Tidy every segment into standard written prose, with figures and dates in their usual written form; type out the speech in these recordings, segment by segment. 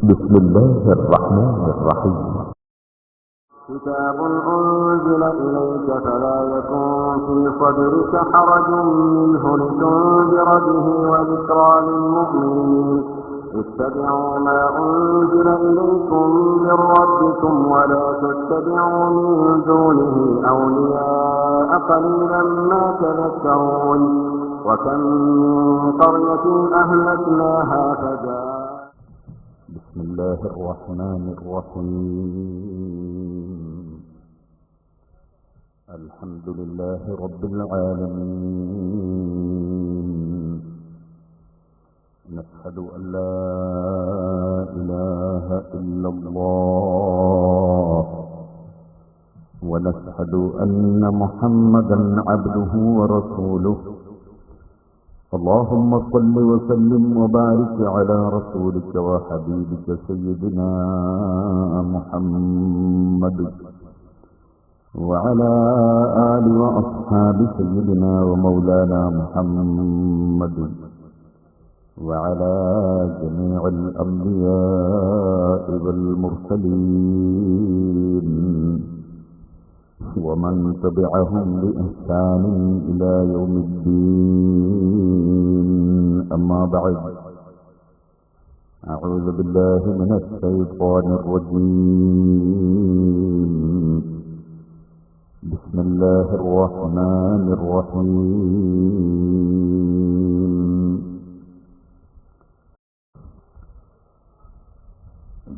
بسم الله الرحمن الرحيم. كتاب أنزل إليك فلا يكن في صدرك حرج منه لتنذر به وذكرى للمؤمنين. اتبعوا ما أنزل إليكم من ربكم ولا تتبعوا من دونه أولياء قليلا ما تذكرون. وكم من قرية أهلكناها فجاء. بسم الله الرحمن الرحيم. الحمد لله رب العالمين. نشهد أن لا إله إلا الله ونشهد أن محمدا عبده ورسوله. اللهم صل وسلم وبارك على رسولك وحبيبك سيدنا محمد وعلى آل وأصحاب سيدنا ومولانا محمد وعلى جميع الأنبياء والمرسلين ومن تبعهم بإحسان إلى يوم الدين. أما بعد، أعوذ بالله من الشيطان الرجيم. بسم الله الرحمن الرحيم.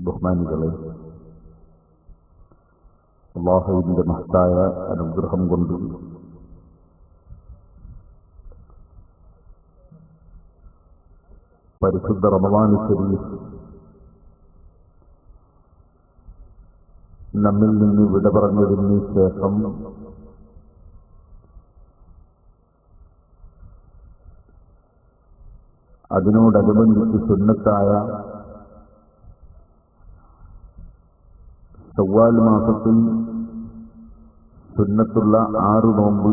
ബഹുമാനികളെ, അല്ലാഹുവിന്റെ മഹത്തായ അനുഗ്രഹം കൊണ്ട് പരിശുദ്ധ റമളാൻ ശരീഫ് നമ്മിൽ നിന്ന് വിട പറഞ്ഞതിന് ശേഷം അതിനോടനുബന്ധിച്ച് സുന്നത്തായ ശവ്വാൽ മാസത്തിൽ സുന്നത്തുള്ള 6 നോമ്പ്,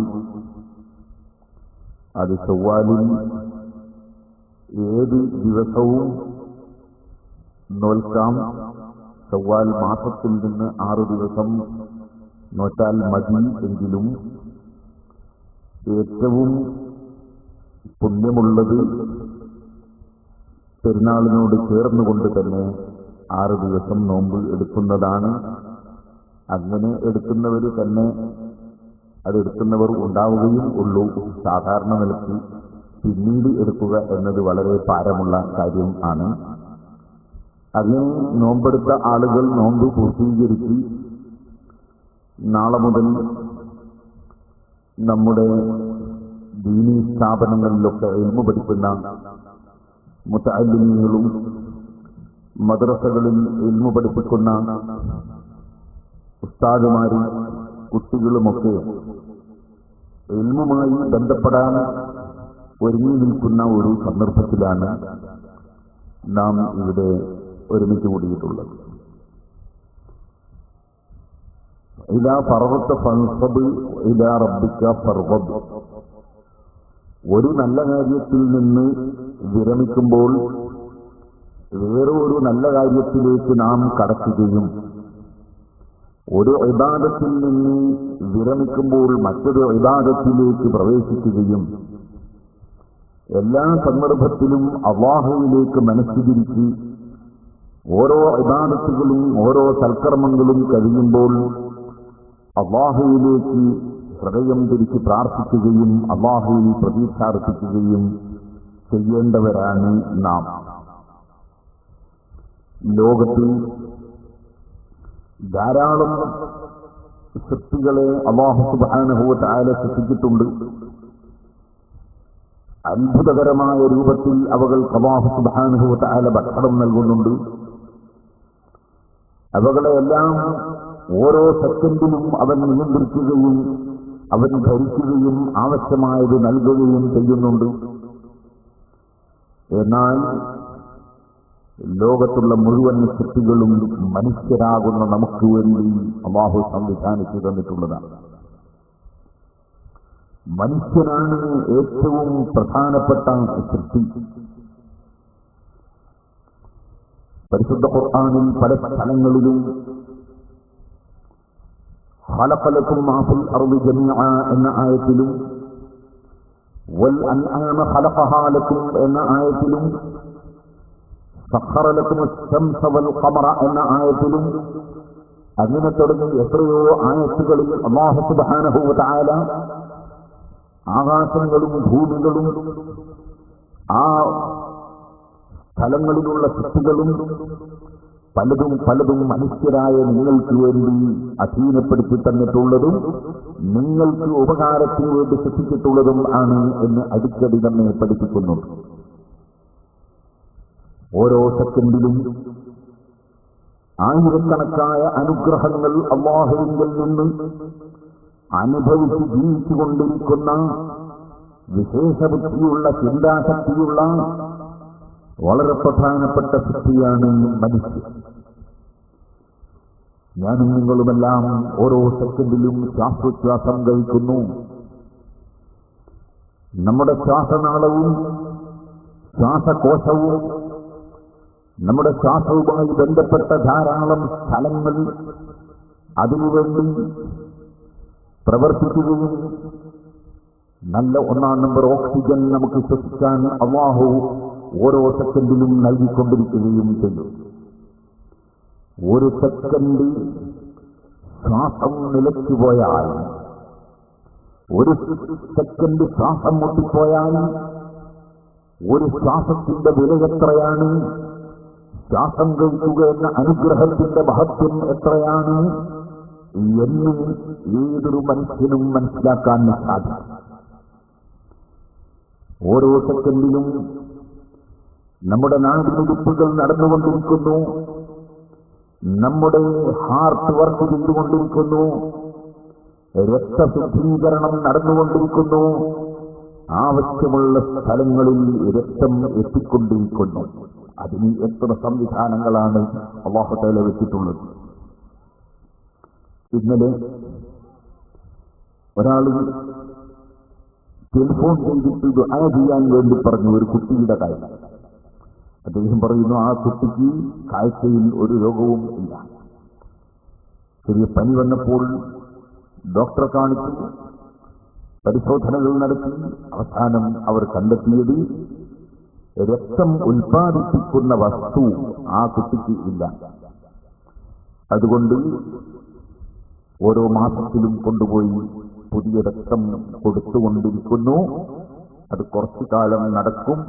അത് ശവ്വാലിൽ ഏത് ദിവസവും നോൽക്കാം. ശവ്വാൽ മാസത്തിൽ നിന്ന് 6 ദിവസം നോറ്റാൽ മതി. എങ്കിലും ഏറ്റവും പുണ്യമുള്ളത് പെരുന്നാളിനോട് ചേർന്നുകൊണ്ട് തന്നെ 6 ദിവസം നോമ്പ് എടുക്കുന്നതാണ്. അങ്ങനെ എടുക്കുന്നവർ തന്നെ അതെടുക്കുന്നവർ ഉണ്ടാവുകയും ഉള്ളൂ. സാധാരണ നിലയ്ക്ക് പിന്നീട് എടുക്കുക എന്നത് വളരെ ഭാരമുള്ള കാര്യം ആണ്. അങ്ങനെ നോമ്പെടുത്ത ആളുകൾ നോമ്പ് പൂർത്തീകരിച്ച് നാളെ മുതൽ നമ്മുടെ ദീനീ സ്ഥാപനങ്ങളിലൊക്കെ ഇൽമു പഠിക്കുന്ന മുതഅല്ലിമീങ്ങളും മദ്രസകളിൽ ഇൽമു പഠിപ്പിക്കുന്ന ഉസ്താദുമാരും കുട്ടികളുമൊക്കെ ഇൽമുമായി ബന്ധപ്പെടാൻ ഒരുങ്ങി നിൽക്കുന്ന ഒരു സന്ദർഭത്തിലാണ് നാം ഇവിടെ ഒരുമിച്ച് കൂടിയിട്ടുള്ളത്. ഇലാ ഫർവത്ത ഫൻസബ് ഇലാ റബ്ബിക ഫർവബ്. ഒരു നല്ല കാര്യത്തിൽ നിന്ന് വിരമിക്കുമ്പോൾ വേറെ ഒരു നല്ല കാര്യത്തിലേക്ക് നാം കടക്കുകയും ഒരു ഇബാദത്തിൽ നിന്ന് വിരമിക്കുമ്പോൾ മറ്റൊരു ഇബാദത്തിലേക്ക് പ്രവേശിക്കുകയും എല്ലാ സന്ദർഭത്തിലും അല്ലാഹുവിലേക്ക് മനസ്സ് തിരിച്ച് ഓരോ ഇബാദത്തുകളും ഓരോ സൽക്കർമ്മങ്ങളും കഴിയുമ്പോൾ അല്ലാഹുവിലേക്ക് ഹൃദയം തിരിച്ച് പ്രാർത്ഥിക്കുകയും അല്ലാഹുവിൽ പ്രതീക്ഷാർപ്പിക്കുകയും ചെയ്യേണ്ടവരാണ് നാം. ലോകത്തിൽ ധാരാളം സൃഷ്ടികളെ അല്ലാഹു സുബ്ഹാനഹു വ തആല സൃഷ്ടിച്ചിട്ടുണ്ട്. അത്ഭുതകരമായ രൂപത്തിൽ അവകൾക്ക് അല്ലാഹു സുബ്ഹാനഹു വ തആല ഭക്ഷണം നൽകുന്നുണ്ട്. അവകളെയെല്ലാം ഓരോ സെക്കൻഡിലും അവൻ നിയന്ത്രിക്കുകയും അവൻ ഭരിക്കുകയും ആവശ്യമായത് നൽകുകയും ചെയ്യുന്നുണ്ട്. എന്നാൽ ലോകത്തുള്ള മുഴുവൻ സൃഷ്ടികളും മനുഷ്യരാകുന്ന നമുക്ക് വേണ്ടി അല്ലാഹു സംവിധാനിച്ചു തന്നിട്ടുള്ളതാണ്. മനുഷ്യനാണ് ഏറ്റവും പ്രധാനപ്പെട്ട സൃഷ്ടി. പരിശുദ്ധ ഖുർആനിൽ പല സ്ഥലങ്ങളിലും ഖലഖലകും മാ ഫിൽ അർളി ജമീഅ എന്ന ആയത്തിലും വൽ അൻആമ ഖലഖഹാ ലക്കും എന്ന ആയത്തിലും സഖറ ലക്കും അശംസ വൽ ഖമറ എന്ന ആയത്തിലും അങ്ങനെ തുടങ്ങി എത്രയോ ആയത്തുകളിൽ അല്ലാഹു സുബ്ഹാനഹു വ തആല ആകാശങ്ങളും ഭൂമികളും ആ സ്ഥലങ്ങളിലുള്ള സൃഷ്ടികളും പലതും മനുഷ്യരായ നിങ്ങൾക്ക് വേണ്ടി അധീനപ്പെടുത്തി തന്നിട്ടുള്ളതും നിങ്ങൾക്ക് ഉപകാരത്തിന് വേണ്ടി സൃഷ്ടിച്ചിട്ടുള്ളതും ആണ് എന്ന് അടിക്കടി തന്നെ പഠിപ്പിക്കുന്നുണ്ട്. ഓരോ സെക്കൻഡിലും ആയിരക്കണക്കായ അനുഗ്രഹങ്ങൾ അല്ലാഹുവിൽ നിന്ന് അനുഭവിച്ച് ജീവിച്ചുകൊണ്ടിരിക്കുന്ന വിശേഷബുദ്ധിയുള്ള ചിന്താശക്തിയുള്ള വളരെ പ്രധാനപ്പെട്ട സൃഷ്ടിയാണ് മനുഷ്യൻ. ഞാനും നിങ്ങളുമെല്ലാം ഓരോ സെക്കൻഡിലും ശ്വാസോച്ഛ്വാസം കഴിക്കുന്നു. നമ്മുടെ ശ്വാസനാളവും ശ്വാസകോശവും നമ്മുടെ ശ്വാസവുമായി ബന്ധപ്പെട്ട ധാരാളം സ്ഥലങ്ങൾ അതിനുവേണ്ടി പ്രവർത്തിക്കുകയും നല്ല ഒന്നാം നമ്പർ ഓക്സിജൻ നമുക്ക് ശ്വസിക്കാൻ അല്ലാഹു ഓരോ സെക്കൻഡിലും നൽകിക്കൊണ്ടിരിക്കുകയും ചെയ്യും. ഒരു സെക്കൻഡ് ശ്വാസം നിലച്ചുപോയാൽ, ഒരു സെക്കൻഡ് ശ്വാസം മുട്ടിപ്പോയാൽ ഒരു ശ്വാസത്തിന്റെ വില എത്രയാണ്, ശ്വാസം കഴിക്കുക എന്ന അനുഗ്രഹത്തിന്റെ മഹത്വം എത്രയാണ് എന്ന് ഏതൊരു മനുഷ്യനും മനസ്സിലാക്കാൻ സാധിക്കും. ഓരോ സെക്കൻഡിലും നമ്മുടെ നാടിനുടുപ്പുകൾ നടന്നുകൊണ്ടിരിക്കുന്നു, നമ്മുടെ ഹാർട്ട് വർക്ക് ചെയ്തുകൊണ്ടിരിക്കുന്നു, രക്തശുദ്ധീകരണം നടന്നുകൊണ്ടിരിക്കുന്നു, ആവശ്യമുള്ള സ്ഥലങ്ങളിൽ രക്തം എത്തിക്കൊണ്ടിരിക്കുന്നു. അതിന് എത്ര സംവിധാനങ്ങളാണ് അല്ലാഹു തആല വെച്ചിട്ടുള്ളത്. ഇന്നലെ ഒരാൾ ടെലിഫോൺ ചെയ്തിട്ട് ദുആ ചെയ്യാൻ വേണ്ടി പറഞ്ഞു, ഒരു കുട്ടിയുടെ കാര്യം. അദ്ദേഹം പറയുന്നു, ആ കുട്ടിക്ക് കാഴ്ചയിൽ ഒരു രോഗവും ഇല്ല. ചെറിയ പനി വന്നപ്പോൾ ഡോക്ടറെ കാണിച്ചു, പരിശോധനകൾ നടത്തി. അവസാനം അവർ കണ്ടെത്തിയത് രക്തം ഉൽപ്പാദിപ്പിക്കുന്ന വസ്തു ആ കുട്ടിക്ക് ഇല്ല. അതുകൊണ്ട് ഓരോ മാസത്തിലും കൊണ്ടുപോയി പുതിയ രക്തം കൊടുത്തുകൊണ്ടിരിക്കുന്നു. അത് കുറച്ചു കാലം നടക്കും,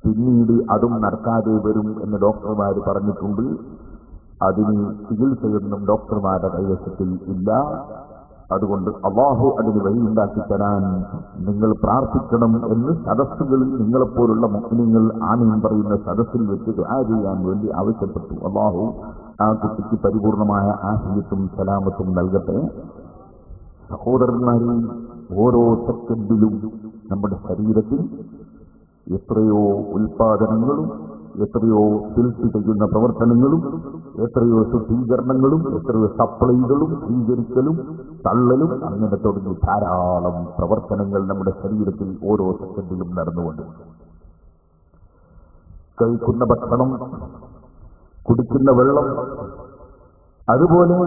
പിന്നീട് അതും നടക്കാതെ വരും എന്ന് ഡോക്ടർമാർ പറഞ്ഞിട്ടുണ്ട്. അതിന് ചികിത്സയൊന്നും ഡോക്ടർമാരുടെ കൈവശത്തിൽ ഇല്ല. അതുകൊണ്ട് അല്ലാഹു അതിന് വഴിയുണ്ടാക്കി തരാൻ നിങ്ങൾ പ്രാർത്ഥിക്കണം എന്ന് സദസ്സുകളിൽ നിങ്ങളെപ്പോലുള്ള മുസ്ലിങ്ങൾ ആമീൻ പറയുന്ന സദസ്സിൽ വെച്ച് ദുആ ചെയ്യാൻ വേണ്ടി ആവശ്യപ്പെട്ടു. അല്ലാഹു ആ കുട്ടിക്ക് പരിപൂർണമായ ആഫിയത്തും സലാമത്തും നൽകട്ടെ. സഹോദരന്മാരെ, ഓരോ സെക്കൻഡിലും നമ്മുടെ ശരീരത്തിൽ എത്രയോ ഉൽപാദനങ്ങളും എത്രയോ ഫിൽറ്റ് ചെയ്യുന്ന പ്രവർത്തനങ്ങളും എത്രയോ ശുദ്ധീകരണങ്ങളും എത്രയോ സപ്ലൈകളും സ്വീകരിക്കലും തള്ളലും അങ്ങനെ തുടങ്ങി ധാരാളം പ്രവർത്തനങ്ങൾ നമ്മുടെ ശരീരത്തിൽ ഓരോ സെക്കൻഡിലും നടന്നുകൊണ്ട് കഴിക്കുന്ന ഭക്ഷണം, കുടിക്കുന്ന വെള്ളം, അതുപോലെ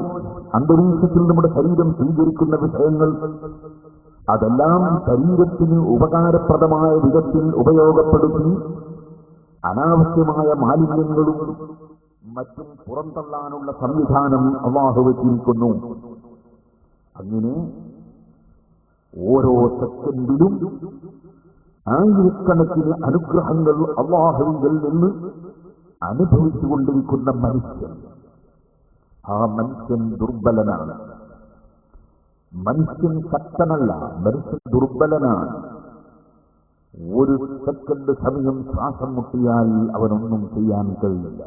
അന്തരീക്ഷത്തിൽ നമ്മുടെ ശരീരം സ്വീകരിക്കുന്ന വിഷയങ്ങൾ, അതെല്ലാം ശരീരത്തിന് ഉപകാരപ്രദമായ വിധത്തിൽ ഉപയോഗപ്പെടുത്തി അനാവശ്യമായ മാലിന്യങ്ങളും മറ്റും പുറന്തള്ളാനുള്ള സംവിധാനം അല്ലാഹു വെച്ചിരിക്കുന്നു. അങ്ങനെ ഓരോ സെക്കൻഡിലും ആയിരക്കണക്കിന് അനുഗ്രഹങ്ങൾ അല്ലാഹുവിൽ നിന്ന് അനുഭവിച്ചുകൊണ്ടിരിക്കുന്ന മനുഷ്യൻ, ആ മനുഷ്യൻ ദുർബലനാണ്. മനുഷ്യൻ ശക്തനല്ല, മനുഷ്യൻ ദുർബലനാണ്. ഒരു സെക്കൻഡ് സമയം ശ്വാസം മുട്ടിയാൽ അവനൊന്നും ചെയ്യാൻ കഴിയില്ല.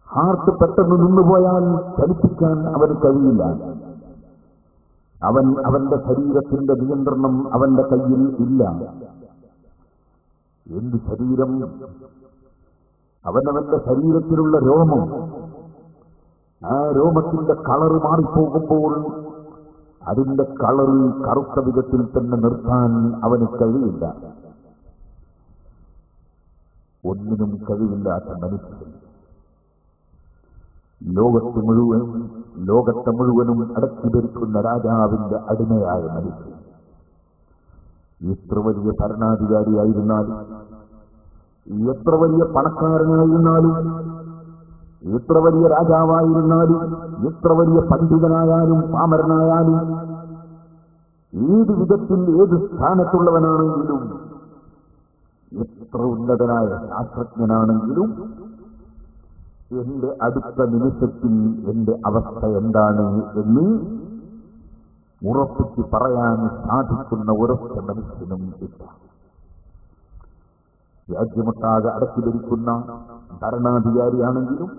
ഹാർട്ട് പെട്ടെന്ന് നിന്നുപോയാൽ ചലിപ്പിക്കാൻ അവന് കഴിയില്ല. അവന്റെ ശരീരത്തിന്റെ നിയന്ത്രണം അവന്റെ കയ്യിൽ ഇല്ല. എന്ത് ശരീരം, അവനവന്റെ ശരീരത്തിലുള്ള രോമം, ആ രോമത്തിന്റെ കളറ് മാറിപ്പോകുമ്പോൾ അതിന്റെ കളറ് കറുത്ത വിധത്തിൽ തന്നെ നിർത്താൻ അവന് കഴിയില്ല. ഒന്നിനും കഴിവില്ലാത്ത മനുഷ്യൻ, ലോകത്തെ മുഴുവനും അടക്കി ഭരിക്കുന്ന രാജാവിന്റെ അടിമയായ മനുഷ്യൻ, എത്ര വലിയ ഭരണാധികാരിയായിരുന്നാലും, എത്ര വലിയ പണക്കാരനായിരുന്നാലും, എത്ര വലിയ രാജാവായിരുന്നാലും, എത്ര വലിയ പണ്ഡിതനായാലും പാമരനായാലും, ഏത് വിധത്തിൽ ഏത് സ്ഥാനത്തുള്ളവനാണെങ്കിലും, എത്ര ഉന്നതനായ ശാസ്ത്രജ്ഞനാണെങ്കിലും, എന്റെ അടുത്ത നിമിഷത്തിൽ എന്റെ അവസ്ഥ എന്താണ് എന്ന് ഉറപ്പിച്ച് പറയാൻ സാധിക്കുന്ന ഒരൊറ്റ മനുഷ്യനും ഇല്ല. രാജ്യമൊട്ടാകെ അടക്കി ഭരിക്കുന്ന ഭരണാധികാരിയാണെങ്കിലും,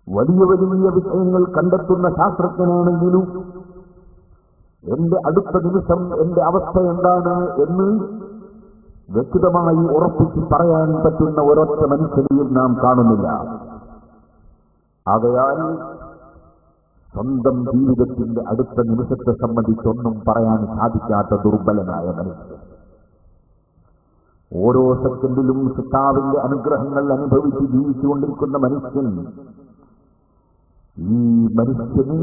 വലിയ വലിയ വിഷയങ്ങൾ കണ്ടെത്തുന്ന ശാസ്ത്രജ്ഞനാണെങ്കിലും, എന്റെ അടുത്ത നിമിഷം എന്റെ അവസ്ഥ എന്താണ് എന്ന് വ്യക്തമായി ഉറപ്പിച്ച് പറയാൻ പറ്റുന്ന ഒരൊറ്റ മനുഷ്യനെയും നാം കാണുന്നില്ല. ആകയാൽ സ്വന്തം ജീവിതത്തിന്റെ അടുത്ത നിമിഷത്തെ സംബന്ധിച്ചൊന്നും പറയാൻ സാധിക്കാത്ത ദുർബലനായ മനുഷ്യൻ, ഓരോ സെക്കൻഡിലും കർത്താവിന്റെ അനുഗ്രഹങ്ങൾ അനുഭവിച്ച് ജീവിച്ചുകൊണ്ടിരിക്കുന്ന മനുഷ്യൻ, ഈ മനുഷ്യന്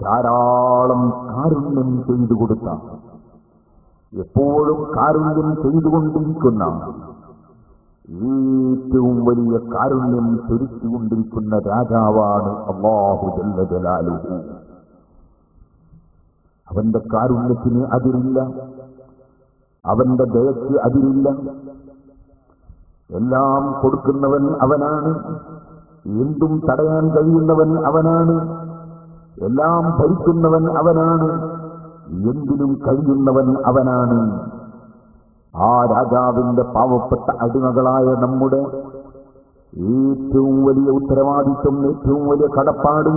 ധാരാളം കാരുണ്യം ചെയ്തു കൊടുത്ത, എപ്പോഴും കാരുണ്യം ചെയ്തുകൊണ്ടിരിക്കുന്ന, ഏറ്റവും വലിയ കാരുണ്യം ചൊരിച്ചുകൊണ്ടിരിക്കുന്ന രാജാവാണ് അല്ലാഹു ജല്ല ജലാലുഹു. അവന്റെ കാരുണ്യത്തിന് അതിരില്ല, അവന്റെ ദയക്ക് അതിരില്ല. എല്ലാം കൊടുക്കുന്നവൻ അവനാണ്, എന്തും തടയാൻ കഴിയുന്നവൻ അവനാണ്, എല്ലാം ഭരിക്കുന്നവൻ അവനാണ്, എന്തിനും കഴിയുന്നവൻ അവനാണ്. ആ രാജാവിന്റെ പാവപ്പെട്ട അടിമകളായ നമ്മുടെ ഏറ്റവും വലിയ ഉത്തരവാദിത്വം, ഏറ്റവും വലിയ കടപ്പാട്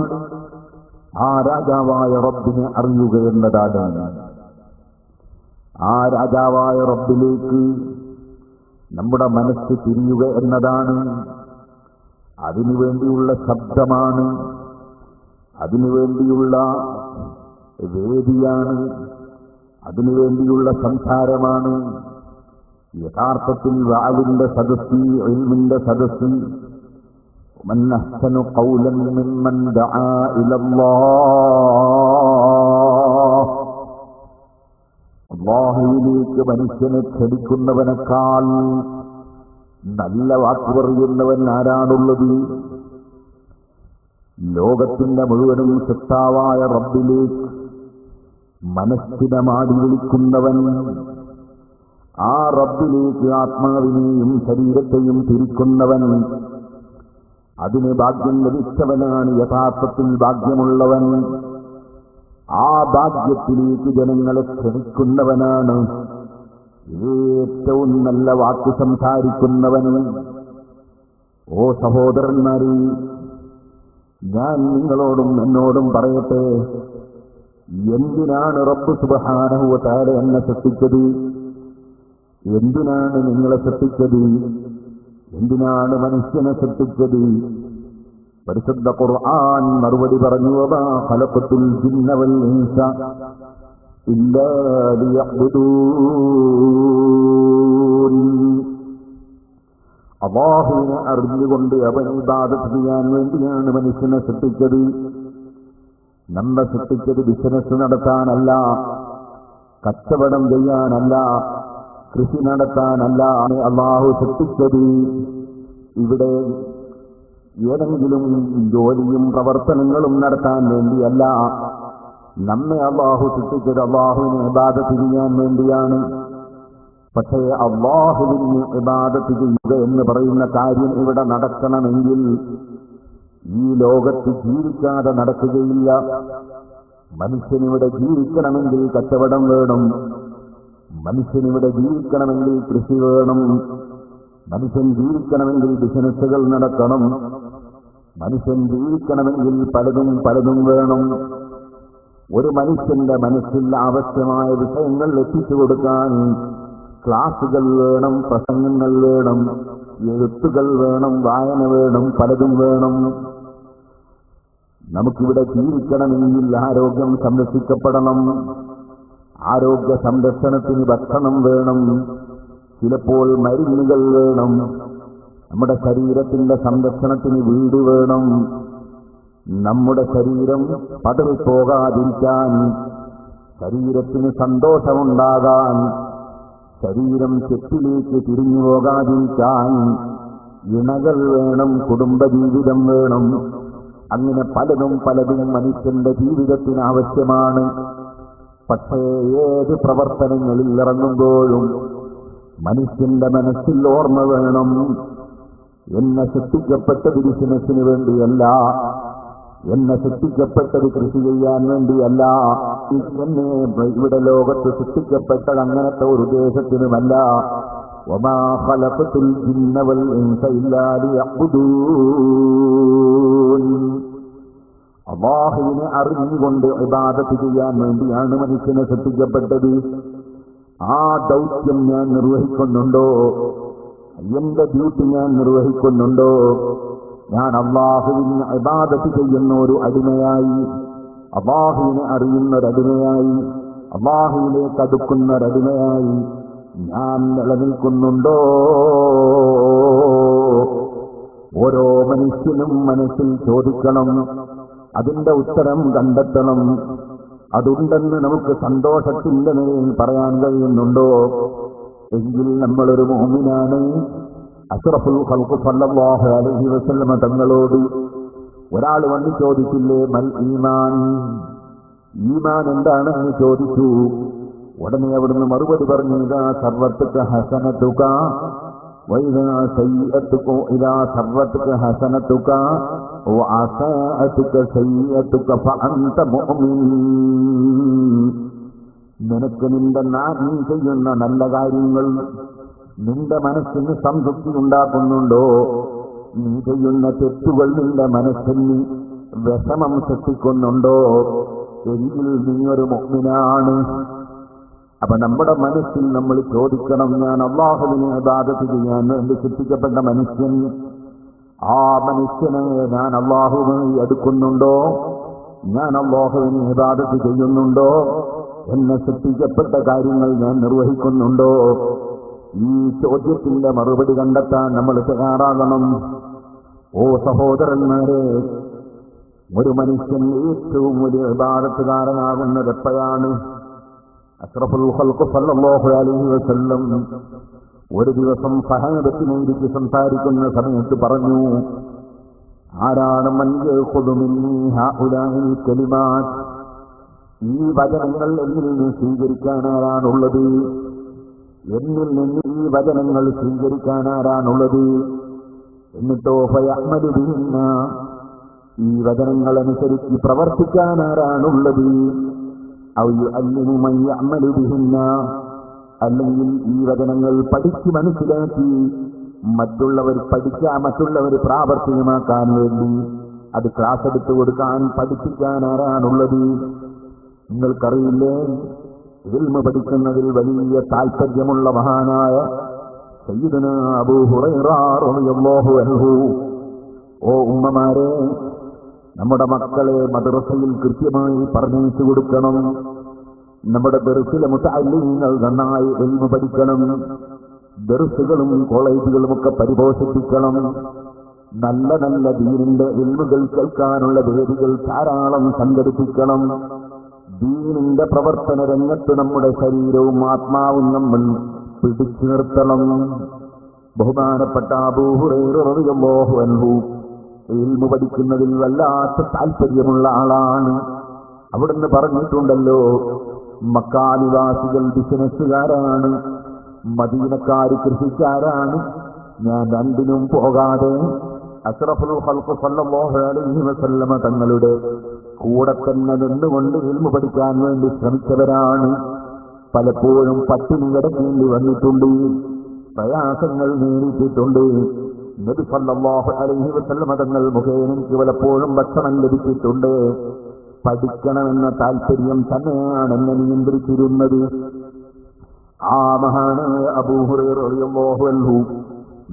ആ രാജാവായ റബ്ബിനെ അറിയുക എന്നതാണ്. ആ രാജാവായ റബ്ബിലേക്ക് നമ്മുടെ മനസ്സ് തിരിയുക എന്നതാണ്. അതിനുവേണ്ടിയുള്ള ശബ്ദമാണ്, അതിനുവേണ്ടിയുള്ള വേദിയാണ്, അതിനുവേണ്ടിയുള്ള സംസാരമാണ്. യഥാർത്ഥത്തിൽ വാലിന്റെ സദസ്സി, ഇൽമിന്റെ സദസ്സി, മൻ അഹ്സനു ഖൗലൻ മിമ്മൻ ദആ ഇലല്ലാഹ്, അല്ലാഹുവിലേക്ക് മനുഷ്യനെ ക്ഷണിക്കുന്നവനേക്കാൾ നല്ല വാക്ക് പറയുന്നവൻ ആരാണുള്ളത്? ലോകത്തിന്റെ മുഴുവനും സൃഷ്ടാവായ റബ്ബിലേക്ക് മനസ്സിനെ മാടി വിളിക്കുന്നവൻ, ആ റബ്ബിലേക്ക് ആത്മാവിനെയും ശരീരത്തെയും തിരിക്കുന്നവൻ, അതിന് ഭാഗ്യം ലഭിച്ചവനാണ് യഥാർത്ഥത്തിൽ ഭാഗ്യമുള്ളവൻ. ആ ഭാഗ്യത്തിലേക്ക് ജനങ്ങളെ ക്ഷണിക്കുന്നവനാണ് ഏറ്റവും നല്ല വാക്ക് സംസാരിക്കുന്നവൻ. ഓ സഹോദരന്മാരെ, ഞാൻ നിങ്ങളോടും എന്നോടും പറയട്ടെ, എന്തിനാണ് റബ്ബ് സുബ്ഹാനഹു വ തആല എന്നെ സൃഷ്ടിച്ചത്? എന്തിനാണ് നിങ്ങളെ സൃഷ്ടിച്ചത്? എന്തിനാണ് മനുഷ്യനെ സൃഷ്ടിച്ചത്? പരിശുദ്ധ ഖുർആൻ മറുപടി പറഞ്ഞു, വമാ ഖലഖതുൽ ജിന്ന വൽ ഇൻസ ഇല്ലാ ലിയഅ്ബുദൂൻ. അല്ലാഹുവിനെ അറിഞ്ഞുകൊണ്ട് അവൻ ഇബാദത്ത് ചെയ്യാൻ വേണ്ടിയാണ് മനുഷ്യനെ സൃഷ്ടിച്ചത്. നമ്മെ സൃഷ്ടിച്ചത് ബിസിനസ് നടത്താനല്ല, കച്ചവടം ചെയ്യാനല്ല, കൃഷി നടത്താനല്ല. അല്ലാഹു സൃഷ്ടിച്ചത് ഇവിടെ ഏതെങ്കിലും ജോലിയും പ്രവർത്തനങ്ങളും നടത്താൻ വേണ്ടിയല്ല. നമ്മെ അല്ലാഹു സൃഷ്ടിച്ചത് അല്ലാഹുവിനെ ഇബാദത്ത് ചെയ്യാൻ വേണ്ടിയാണ്. പക്ഷേ അല്ലാഹുവിന് ഇബാദത്ത് ചെയ്യുക എന്ന് പറയുന്ന കാര്യം ഇവിടെ നടക്കണമെങ്കിൽ ഈ ലോകത്ത് ജീവിക്കാതെ നടക്കുകയില്ല. മനുഷ്യനിവിടെ ജീവിക്കണമെങ്കിൽ കച്ചവടം വേണം, മനുഷ്യനിവിടെ ജീവിക്കണമെങ്കിൽ കൃഷി വേണം, മനുഷ്യൻ ജീവിക്കണമെങ്കിൽ ബിസിനസ്സുകൾ നടക്കണം, മനുഷ്യൻ ജീവിക്കണമെങ്കിൽ പലതും വേണം. ഒരു മനുഷ്യന്റെ മനസ്സിൽ ആവശ്യമായ വിഷയങ്ങൾ എത്തിച്ചു കൊടുക്കാൻ ക്ലാസുകൾ വേണം, പ്രസംഗങ്ങൾ വേണം, എഴുത്തുകൾ വേണം, വായന വേണം, പലതും വേണം. നമുക്കിവിടെ ജീവിക്കണമെങ്കിൽ ആരോഗ്യം സംരക്ഷിക്കപ്പെടണം, ആരോഗ്യ സംരക്ഷണത്തിന് ഭക്ഷണം വേണം, ചിലപ്പോൾ മരുന്നുകൾ വേണം, നമ്മുടെ ശരീരത്തിന്റെ സംരക്ഷണത്തിന് വീട് വേണം, നമ്മുടെ ശരീരം പതറിപ്പോകാതിരിക്കാൻ, ശരീരത്തിന് സന്തോഷമുണ്ടാകാൻ, ശരീരം തെറ്റിലേക്ക് തിരിഞ്ഞു പോകാതിരിക്കാൻ ഇണകൾ വേണം, കുടുംബജീവിതം വേണം. അങ്ങനെ പലതും മനുഷ്യന്റെ ജീവിതത്തിന് ആവശ്യമാണ്. പക്ഷേ ഏത് പ്രവർത്തനങ്ങളിൽ ഇറങ്ങുമ്പോഴും മനുഷ്യന്റെ മനസ്സിൽ ഓർമ്മ വേണം, എന്നെ സൃഷ്ടിക്കപ്പെട്ടത് ബിസിനസ്സിന് വേണ്ടിയല്ല, എന്നെ സൃഷ്ടിക്കപ്പെട്ടത് കൃഷി ചെയ്യാൻ വേണ്ടിയല്ല, എന്നെ ഇവിടെ ലോകത്ത് സൃഷ്ടിക്കപ്പെട്ടത് അങ്ങനത്തെ ഒരു ഉദ്ദേശത്തിനുമല്ല. വമാ ഖലഖതുൽ ജിന്ന വൽ ഇൻസ ഇല്ലാ ലിയഅ്ബുദൂൻ. അല്ലാഹുവിനെ അറിഞ്ഞുകൊണ്ട് ഇബാദത്ത് ചെയ്യാൻ വേണ്ടിയാണ് മനുഷ്യനെ സൃഷ്ടിക്കപ്പെട്ടത്. ആ ദൗത്യം ഞാൻ നിർവഹിക്കുന്നുണ്ടോ? എന്റെ ഡ്യൂട്ടി ഞാൻ നിർവഹിക്കുന്നുണ്ടോ? ഞാൻ അല്ലാഹുവിനെ ഇബാദത്ത് ചെയ്യുന്ന ഒരു അടിമയായി, അല്ലാഹുവിനെ അറിയുന്നൊരടിമയായി, അല്ലാഹുവിലേക്ക് അടുക്കുന്നൊരടിമയായി ഞാൻ നിലനിൽക്കുന്നുണ്ടോ? ഓരോ മനുഷ്യനും മനസ്സിൽ ചോദിക്കണം, അതിന്റെ ഉത്തരം കണ്ടെത്തണം. അതുണ്ടെന്ന് നമുക്ക് സന്തോഷത്തിന്റെ മേൽ പറയാൻ കഴിയുന്നുണ്ടോ? എങ്കിൽ നമ്മളൊരു മുഅ്മിനാണ്. അഷ്റഫുൽ ഖൽഖ് സല്ലല്ലാഹു അലൈഹി വസല്ലമ തങ്ങളോട് ഒരാൾ വന്ന് ചോദിച്ചില്ലേ, മൽ ഈമാൻ, ഈമാൻ എന്താണെന്ന് ചോദിച്ചു. ഉടനെ അവിടുന്ന് മറുപടി പറഞ്ഞു, ഇദാ സർവത്തുക ഹസനതുക വഇദാ സയ്യിഅതുക, ഇദാ സർവത്തുക ഹസനതുക വഅസാഅതുക സയ്യിഅതുക ഫഅൻത മുഅ്മിൻ. നിനക്ക് നീ ചെയ്യുന്ന നല്ല കാര്യങ്ങൾ നിന്റെ മനസ്സിന് സംതൃപ്തി ഉണ്ടാക്കുന്നുണ്ടോ? നീ ചെയ്യുന്ന തെറ്റുകൾ നിന്റെ മനസ്സിന് വിഷമം സൃഷ്ടിക്കുന്നുണ്ടോ? എങ്കിൽ നീ ഒരു മുഅ്മിനാണ്. അപ്പൊ നമ്മുടെ മനസ്സിൽ നമ്മൾ ചോദിക്കണം, ഞാൻ അല്ലാഹുവിനെ ഇബാദത്ത് ചെയ്യാൻ വേണ്ടി സൃഷ്ടിക്കപ്പെട്ട മനുഷ്യൻ, ആ മനുഷ്യനെ ഞാൻ അല്ലാഹുവുമായി അടുക്കുന്നുണ്ടോ? ഞാൻ അല്ലാഹുവിനെ ഇബാദത്ത് ചെയ്യുന്നുണ്ടോ? എന്നെ സൃഷ്ടിക്കപ്പെട്ട കാര്യങ്ങൾ ഞാൻ നിർവഹിക്കുന്നുണ്ടോ? ഈ ചോദ്യത്തിന്റെ മറുപടി കണ്ടെത്താൻ നമ്മൾ തയ്യാറാകണം. ഓ സഹോദരന്മാരെ, ഒരു മനുഷ്യൻ ഏറ്റവും വലിയ ഇബാദത്തുകാരനാകുന്നത് എപ്പോഴാണ്? അഷ്റഫുൽ ഖൽഖ് സല്ലല്ലാഹു അലൈഹി വസല്ലം ഒരു ദിവസം സഹാബത്തിനെതിരെ സംസാരിക്കുന്ന സമയത്ത് പറഞ്ഞു, ആരാണ് മൻ യഖുദു മിന്നി ഹഉലാഇൽ കലിമാത്ത്, ഈ വചനങ്ങൾ എന്നിൽ നിന്ന് സ്വീകരിക്കാൻ ആരാണുള്ളത്? എന്നിൽ നിന്ന് ഈ വചനങ്ങൾ സ്വീകരിക്കാൻ ആരാണുള്ളത്? എന്നിട്ടോ ഫയഅ്മലു ബിഹിന്ന, ഈ വചനങ്ങൾ അനുസരിച്ച് പ്രവർത്തിക്കാൻ ആരാണുള്ളത്? ഔ യുഅല്ലിമു മൻ യഅ്മലു ബിഹിന്ന, അല്ലെങ്കിൽ ഈ വചനങ്ങൾ പഠിച്ച് മനസ്സിലാക്കി മറ്റുള്ളവർ പ്രാവർത്തികമാക്കാൻ വേണ്ടി അത് ക്ലാസ് എടുത്തു കൊടുക്കാൻ പഠിപ്പിക്കാൻ ആരാണുള്ളത്? നിങ്ങൾക്കറിയില്ലേ, ഇൽമ പഠിക്കുന്നതിൽ വലിയ താല്പര്യമുള്ള മഹാനായ സയ്യിദുനാ അബൂ ഹുറൈറ റളിയല്ലാഹു അൻഹു, ഓ ഉമ്മമാരെ, നമ്മുടെ മക്കളെ മദ്രസയിൽ കൃത്യമായി പറഞ്ഞയച്ചു കൊടുക്കണം. നമ്മുടെ ദർസിലെ മുതഅല്ലിമീങ്ങൾ നന്നായി ഇൽമ പഠിക്കണം. ദർസുകളും കോളേജുകളുമൊക്കെ പരിപോഷിപ്പിക്കണം. നല്ല നല്ല ദീനിന്റെ ഇൽമുകൾ കേൾക്കാനുള്ള വേദികൾ ധാരാളം സംഘടിപ്പിക്കണം. ദീനിന്റെ പ്രവർത്തന രംഗത്ത് നമ്മുടെ ശരീരവും ആത്മാവും നമ്മൾ പിടിച്ചു നിർത്തണം. ബഹുമാനപ്പെട്ട അബൂ ഹുറൈറ റളിയല്ലാഹു അൻഹു ഇൽമു പഠിക്കുന്നതിൽ വല്ലാത്ത താല്പര്യമുള്ള ആളാണ്. അവിടുന്ന് പറഞ്ഞിട്ടുണ്ടല്ലോ, മക്കാനിവാസികൾ ബിസിനസ്സുകാരാണ്, മദീനക്കാര് കൃഷിക്കാരാണ്. ഞാൻ രണ്ടിനും പോകാതെ അഷ്റഫുൽ ഖൽഖ് സല്ലല്ലാഹു അലൈഹി വസല്ലമ തങ്ങളുടെ കൂടെ തന്നെ നിന്നുകൊണ്ട് ഇൽമു പഠിക്കാൻ വേണ്ടി ശ്രമിച്ചവരാണ്. പലപ്പോഴും പട്ടിണി കിടക്കേണ്ടി വന്നിട്ടുണ്ട്, പ്രയാസങ്ങൾ നേരിട്ടിട്ടുണ്ട്. നബി സല്ലല്ലാഹു അലൈഹി വസല്ലമ തങ്ങൾ മുഖേന എനിക്ക് പലപ്പോഴും ഭക്ഷണം ലഭിച്ചിട്ടുണ്ട്. പഠിക്കണമെന്ന താല്പര്യം തന്നെയാണ് എന്നെ നിയന്ത്രിച്ചിരുന്നത്. ആ മഹാനായ അബൂ ഹുറൈറ റളിയല്ലാഹു അൻഹു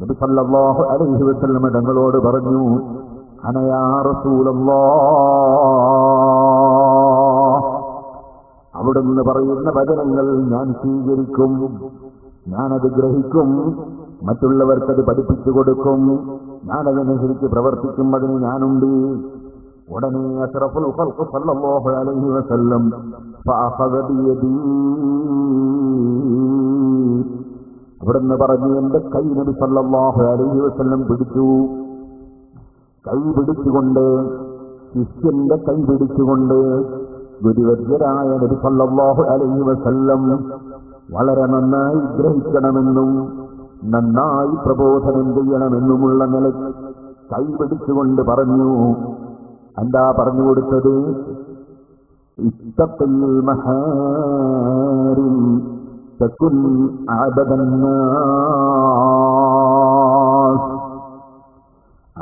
നബി സല്ലല്ലാഹു അലൈഹി വസല്ലമ തങ്ങളോട് പറഞ്ഞു, അന യാ റസൂലല്ലാഹ്, അവിടുന്ന് പറയുന്ന വചനങ്ങൾ ഞാൻ സ്വീകരിക്കും. ഞാനത് ഗ്രഹിക്കും, മറ്റുള്ളവർക്കത് പഠിപ്പിച്ചു കൊടുക്കും, ഞാനതനുസരിച്ച് പ്രവർത്തിക്കും, അതിന് ഞാനുണ്ട്. ഉടനെ അഷ്റഫുൽ ഖൽഖ് സല്ലല്ലാഹു അലൈഹി വസല്ലം ഫഅഖദ ബിയദി, അവിടുന്ന് പറഞ്ഞു, എന്റെ കൈ നബി സല്ലല്ലാഹു അലൈഹി വസല്ലം പിടിച്ചു. കൈ പിടിച്ചുകൊണ്ട്, ശിഷ്യന്റെ കൈ പിടിച്ചുകൊണ്ട് ഗുരുവര്യരായ നബി സല്ലല്ലാഹു അലൈഹി വസല്ലം വളരെ നന്നായി ഗ്രഹിക്കണമെന്നും നന്നായി പ്രബോധനം ചെയ്യണമെന്നുമുള്ള നിലയ്ക്ക് കൈ പിടിച്ചുകൊണ്ട് പറഞ്ഞു. എന്താ പറഞ്ഞു കൊടുത്തത്? ഇത്തഖിൽ മഹാരിം തകുൻ അഅബദന്നാസ്.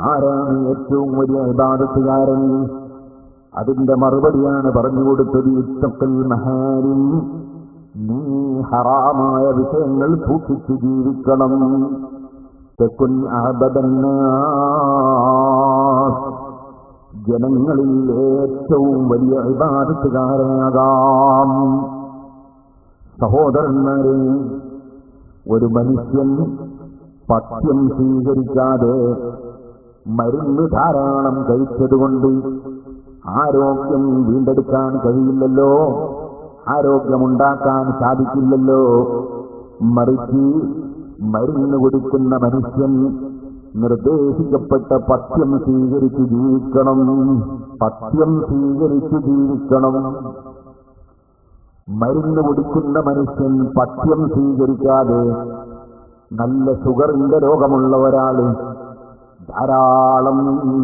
ആരാണ് ഏറ്റവും വലിയ ഇബാദത്തുകാരൻ? അതിന്റെ മറുപടിയാണ് പറഞ്ഞു കൊടുത്തത്. ഇത്തഖിൽ മഹാരിം, നീ ഹറാമായ വിഷയങ്ങൾ സൂക്ഷിച്ചു ജീവിക്കണം. തകുൻ അഅബദന്നാസ്, ജനങ്ങളിൽ ഏറ്റവും വലിയ ഇബാദത്തുകാരനാകാം. സഹോദരന്മാരെ, ഒരു മനുഷ്യൻ പഥ്യം സ്വീകരിക്കാതെ മരുന്ന് ധാരാളം കഴിച്ചതുകൊണ്ട് ആരോഗ്യം വീണ്ടെടുക്കാൻ കഴിയില്ലല്ലോ, ആരോഗ്യമുണ്ടാക്കാൻ സാധിക്കില്ലല്ലോ. മറിച്ച് മരുന്ന് കൊടുക്കുന്ന മനുഷ്യൻ നിർദ്ദേശിക്കപ്പെട്ട പഥ്യം സ്വീകരിച്ചു ജീവിക്കണം, പഥ്യം സ്വീകരിച്ചു ജീവിക്കണം. മരുന്ന് കുടിക്കുന്ന മനുഷ്യൻ പഥ്യം സ്വീകരിക്കാതെ, നല്ല ഷുഗറിന്റെ രോഗമുള്ള ഒരാള് ധാരാളം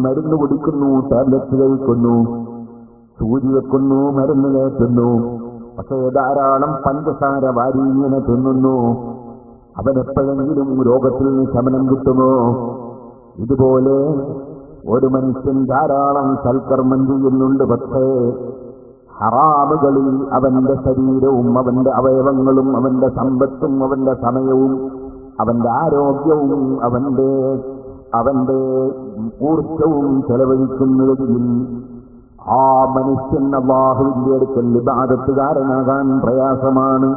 മരുന്ന് കുടിക്കുന്നു, ടാബ്ലറ്റ് കഴിക്കുന്നു, സൂചി വെക്കുന്നു, മരുന്ന് കയറ്റുന്നു, പക്ഷേ ധാരാളം പഞ്ചസാര വാരി ഇങ്ങനെ തിന്നുന്നു. അവനെപ്പോഴെങ്കിലും രോഗത്തിൽ നിന്ന് ശമനം കിട്ടുമോ? ഇതുപോലെ ഒരു മനുഷ്യൻ ധാരാളം സൽക്കർമ്മം ചെയ്യുന്നുണ്ട്, പക്ഷേ ഹറാമുകളിൽ അവന്റെ ശരീരവും അവന്റെ അവയവങ്ങളും അവന്റെ സമ്പത്തും അവന്റെ സമയവും അവന്റെ ആരോഗ്യവും അവന്റെ ഊർജവും ചെലവഴിക്കുന്നതെങ്കിൽ ആ മനുഷ്യൻ അല്ലാഹുവിന്റെ അടുക്കൽ ഇബാദത്തുകാരനാകാൻ പ്രയാസമാണ്.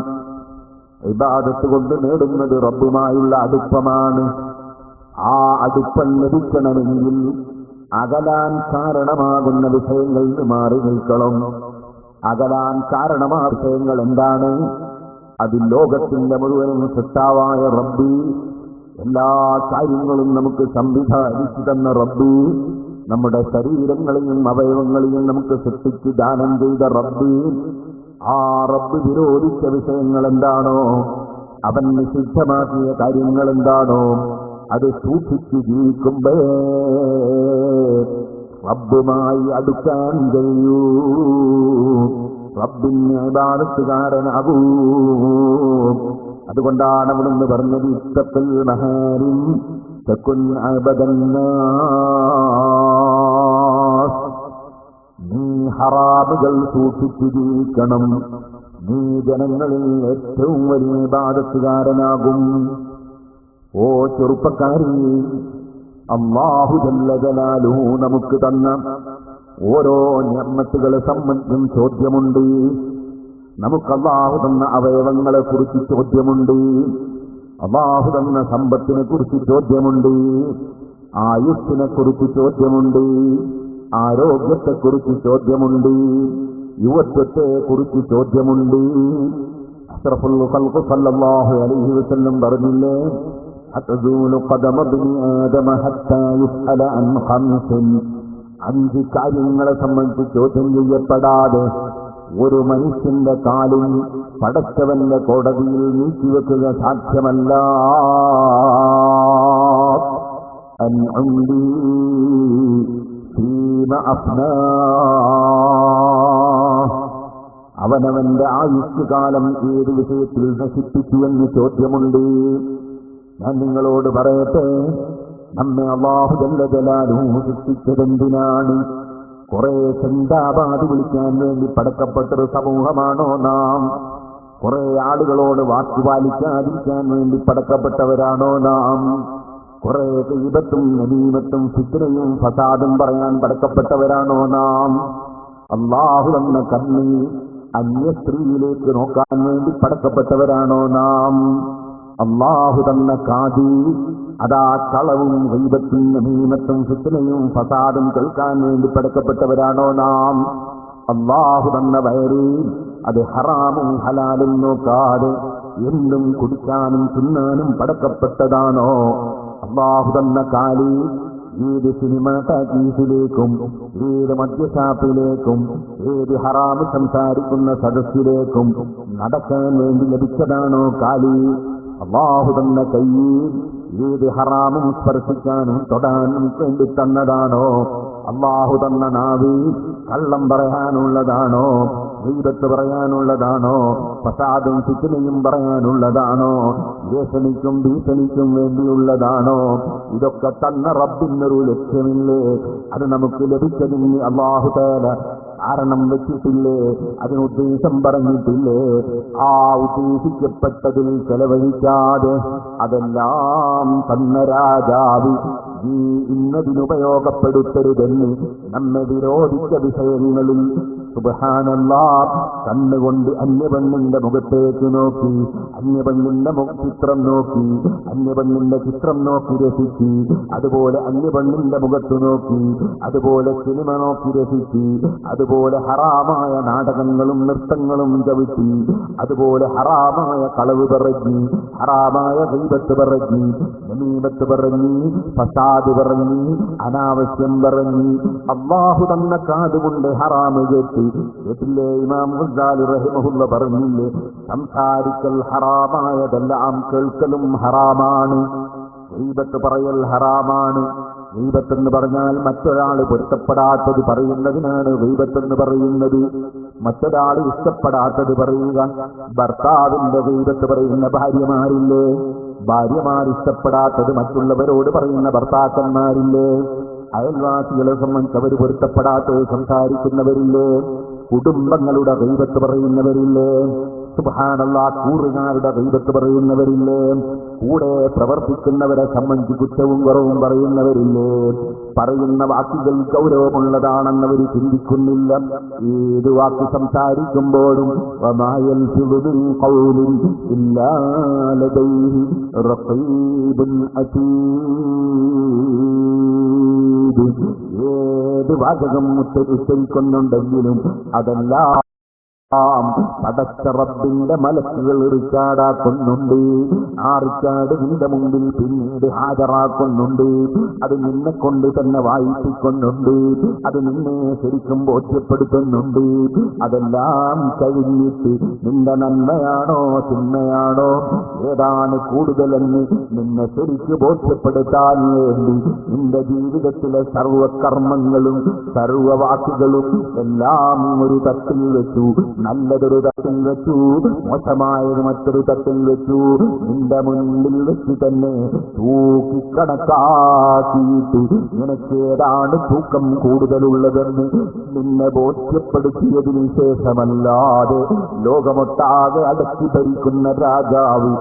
ഇബാദത്ത് കൊണ്ട് നേടുന്നത് റബ്ബുമായുള്ള അടുപ്പമാണ്. ആ അടുപ്പം ലഭിക്കണമെങ്കിൽ അകലാൻ കാരണമാകുന്ന വിഷയങ്ങളിൽ നിന്ന് മാറി നിൽക്കണം. അകലാൻ കാരണമായ വിഷയങ്ങൾ എന്താണ്? അത് ലോകത്തിന്റെ മുഴുവനും സൃഷ്ടാവായ റബ്ബ്, എല്ലാ കാര്യങ്ങളും നമുക്ക് സംവിധാനിച്ചു തന്ന റബ്ബ്, നമ്മുടെ ശരീരങ്ങളെയും അവയവങ്ങളെയും നമുക്ക് സൃഷ്ടിച്ച് ദാനം ചെയ്ത റബ്ബ്, ആ റബ്ബ് വിരോധിച്ച വിഷയങ്ങൾ എന്താണോ, അവൻ നിഷിദ്ധമാക്കിയ കാര്യങ്ങൾ എന്താണോ, അത് സൂക്ഷിച്ചു ജീവിക്കുമ്പേ റബ്ബുമായി അടുക്കാൻ കഴിയൂ, റബ്ബിന് ഇബാദത്തുകാരനാകൂ. അതുകൊണ്ടാണ് അവിടുന്ന് പറഞ്ഞത്, ഇത്തഖിൽ മഹാരിം തകുൻ അഅബദന്നാസ്, നീ ഹറാമുകൾ സൂക്ഷിച്ചു ജീവിക്കണം, നീ ജനങ്ങളിൽ ഏറ്റവും വലിയ ഇബാദത്തുകാരനാകും. ഓ ചെറുപ്പക്കാരി, അല്ലാഹു ജല്ല ജലാലുഹു നമുക്ക് തന്ന ഓരോ നിഅമത്തുകളെ സംബന്ധിച്ചും ചോദ്യമുണ്ട്. നമുക്ക് അല്ലാഹു തന്ന അവയവങ്ങളെ കുറിച്ച് ചോദ്യമുണ്ട്, അല്ലാഹു തന്ന സമ്പത്തിനെ കുറിച്ച് ചോദ്യമുണ്ട്, ആയുസ്സിനെ കുറിച്ച് ചോദ്യമുണ്ട്, ആരോഗ്യത്തെക്കുറിച്ച് ചോദ്യമുണ്ട്, യുവത്വത്തെ കുറിച്ച് ചോദ്യമുണ്ട്. അഷ്റഫുൽ ഖൽഖ് സല്ലല്ലാഹു അലൈഹി വസല്ലം പറഞ്ഞില്ലേ, അത്തസൂലു ഖദമ ഇബ്നി ആദമ ഹത്താ യുസ്അല അൻ ഖംസിൻ, 5 കാര്യങ്ങളെ സംബന്ധിച്ച് ചോദ്യം ചെയ്യപ്പെടാതെ ഒരു മനുഷ്യന്റെ കാലും പടച്ചവന്റെ കോടതിയിൽ നീക്കിവെക്കുക സാധ്യമല്ല. അൻ ഉംരി ഫീമ അഫ്നാ, അവനവന്റെ ആയുഷ്കാലം ഏത് വിഷയത്തിൽ നശിപ്പിച്ചു എന്ന് ചോദ്യമുണ്ട്. ഞാൻ നിങ്ങളോട് പറയട്ടെ, നമ്മെ അല്ലാഹു ജല്ല ജലാലുഹു സൃഷ്ടിച്ചതെന്തിനാണ്? കുറെ ചിന്താബാധ വിളിക്കാൻ വേണ്ടി പടക്കപ്പെട്ടൊരു സമൂഹമാണോ നാം? കുറെ ആളുകളോട് വാക്കുപാലിക്കാതിരിക്കാൻ വേണ്ടി പടക്കപ്പെട്ടവരാണോ നാം? കുറെ ഗീബത്തും നമീമത്തും ഫിത്നയും ഫസാദും പറയാൻ പടക്കപ്പെട്ടവരാണോ നാം? അല്ലാഹു തന്ന കണ്ണ് അന്യ സ്ത്രീയിലേക്ക് നോക്കാൻ വേണ്ടി പടക്കപ്പെട്ടവരാണോ നാം? അല്ലാഹു തന്ന കാതി അതാ കളവും ഗീബത്തും നമീമത്തും ഫിത്നയും ഫസാദും കേൾക്കാൻ വേണ്ടി പടക്കപ്പെട്ടവരാണോ നാം? അല്ലാഹു തന്ന വയറ് അത് ഹറാമും ഹലാലും നോക്കാതെ എന്തും കുടിക്കാനും തിന്നാനും പടക്കപ്പെട്ടതാണോ? അല്ലാഹു തന്ന കാല് ഏത് സിനിമ ടാക്കീസിലേക്കും ഏത് മദ്യഷാപ്പിലേക്കും ഏത് ഹറാമ് സംസാരിക്കുന്ന സദസ്സിലേക്കും നടക്കാൻ വേണ്ടി ലഭിച്ചതാണോ കാല്? അല്ലാഹു തന്ന കൈ ഏത് ഹറാമും സ്പർശിക്കാനും തൊടാനും വേണ്ടി തന്നതാണോ? അല്ലാഹു തന്ന നാവ് കള്ളം പറയാനുള്ളതാണോ? ഗീബത്ത് പറയാനുള്ളതാണോ? ഫസാദും ഫിത്നയും പറയാനുള്ളതാണോ? ഭീഷണിക്കും വേണ്ടിയുള്ളതാണോ? ഇതൊക്കെ തന്ന റബ്ബിനൊരു ലക്ഷ്യമില്ലേ? അത് നമുക്ക് ലഭിച്ചതിന് അല്ലാഹു തആല കാരണം വെച്ചിട്ടില്ലേ? അതിന് ഉദ്ദേശം പറഞ്ഞിട്ടില്ലേ? ആ ഉദ്ദേശിക്കപ്പെട്ടതിൽ ചെലവഴിക്കാതെ അതെല്ലാം തന്ന രാജാവ് ഈ ഇന്നതിനുപയോഗപ്പെടുത്തരുതെന്ന് നമ്മെ വിരോധിച്ച വിഷയങ്ങളിൽ സുബ്ഹാനല്ലാഹ് കണ്ണുകൊണ്ട് അന്യപെണ്ണിന്റെ മുഖത്തേക്ക് നോക്കി, അന്യപെണ്ണിന്റെ ചിത്രം നോക്കി, അന്യപെണ്ണിന്റെ ചിത്രം നോക്കി രസിച്ച്, അതുപോലെ അന്യപെണ്ണിന്റെ മുഖത്ത് നോക്കി, അതുപോലെ സിനിമ നോക്കി രസിച്ച്, അതുപോലെ ഹറാമായ നാടകങ്ങളും നൃത്തങ്ങളും ചവിട്ടി, അതുപോലെ ഹറാമായ കളവ് പറഞ്ഞ്, ഹറാമായ ഗീബത്ത് പറഞ്ഞ്, നമീമത്ത് പറഞ്ഞ്, ഫസാദ് പറഞ്ഞ്, അനാവശ്യം പറഞ്ഞ്, അല്ലാഹു തന്ന കാതുകൊണ്ട് ഹറാമ് കേട്ട് കേട്ടില്ലേ? ഇമാം ഗസാലി റഹിമഹുല്ലാഹ് പറഞ്ഞില്ലേ, സംസാരിക്കൽ ഹറാമായതെല്ലാം കേൾക്കലും ഹറാമാണ്, ഗീബത്ത് പറയൽ ഹറാമാണ്. ഗീബത്തെന്ന് പറഞ്ഞാൽ മറ്റൊരാൾ പൊരുത്തപ്പെടാത്തത് പറയുന്നതിനാണ് ഗീബത്തെന്ന് പറയുന്നത്. മറ്റൊരാൾ ഇഷ്ടപ്പെടാത്തത് പറയുക. ഭർത്താവിന്റെ ഗീബത്ത് പറയുന്ന ഭാര്യമാരില്ലേ? ഭാര്യമാർ ഇഷ്ടപ്പെടാത്തത് മറ്റുള്ളവരോട് പറയുന്ന ഭർത്താക്കന്മാരില്ലേ? അയൽവാസികളെ സംബന്ധിച്ച് അവർ പൊരുത്തപ്പെടാത്തത് സംസാരിക്കുന്നവരില്ലേ? കുടുംബങ്ങളുടെ ഗീബത്ത് പറയുന്നവരില്ലേ? സുബ്ഹാനല്ലാഹ്, കൂറുകാരുടെ ഗീബത്ത് പറയുന്നവരില്ലേ? കൂടെ പ്രവർത്തിക്കുന്നവരെ സംബന്ധിച്ച് കുറ്റവും കുറവും പറയുന്നവരില്ലേ? പറയുന്ന വാക്കുകൾ ഗൗരവമുള്ളതാണെന്നവർ ചിന്തിക്കുന്നില്ല. ഏത് വാക്ക് സംസാരിക്കുമ്പോഴും ഏത് വാചകം ഉച്ചരിക്കുന്നുണ്ടെങ്കിലും അതെല്ലാം പടച്ച റബ്ബിന്റെ മലക്കുകൾ റിക്കാർഡാക്കുന്നുണ്ട്. ആ റിക്കാർഡ് നിന്റെ മുമ്പിൽ പിന്നീട് ഹാജരാക്കുന്നുണ്ട്. അത് നിന്നെ കൊണ്ട് തന്നെ വായിപ്പിക്കുന്നുണ്ട്. അത് നിന്നെ ശരിക്കും ബോധ്യപ്പെടുത്തുന്നുണ്ട്. അതെല്ലാം കഴിഞ്ഞിട്ട് നിന്റെ നന്മയാണോ തിന്മയാണോ ഏതാണ് കൂടുതലെന്ന് നിന്നെ ശരിക്ക് ബോധ്യപ്പെടുത്താൻ വേണ്ടി നിന്റെ ജീവിതത്തിലെ സർവകർമ്മങ്ങളും സർവവാക്കുകളും എല്ലാം ഒരു തട്ടിൽ വെച്ചു. നല്ലതൊരു തട്ടിൽ വെച്ചു, മോശമായത് മറ്റൊരു തട്ടിൽ വെച്ചു. നിന്റെ മുന്നിൽ വെച്ച് തന്നെ തൂക്കിക്കണക്കാക്കിയിട്ട് നിനക്ക് ഏതാണ് തൂക്കം കൂടുതലുള്ളതെന്ന് നിന്നെ ബോധ്യപ്പെടുത്തിയതിനു ശേഷമല്ലാതെ ലോകമൊട്ടാകെ അടക്കി ഭരിക്കുന്ന രാജാവ്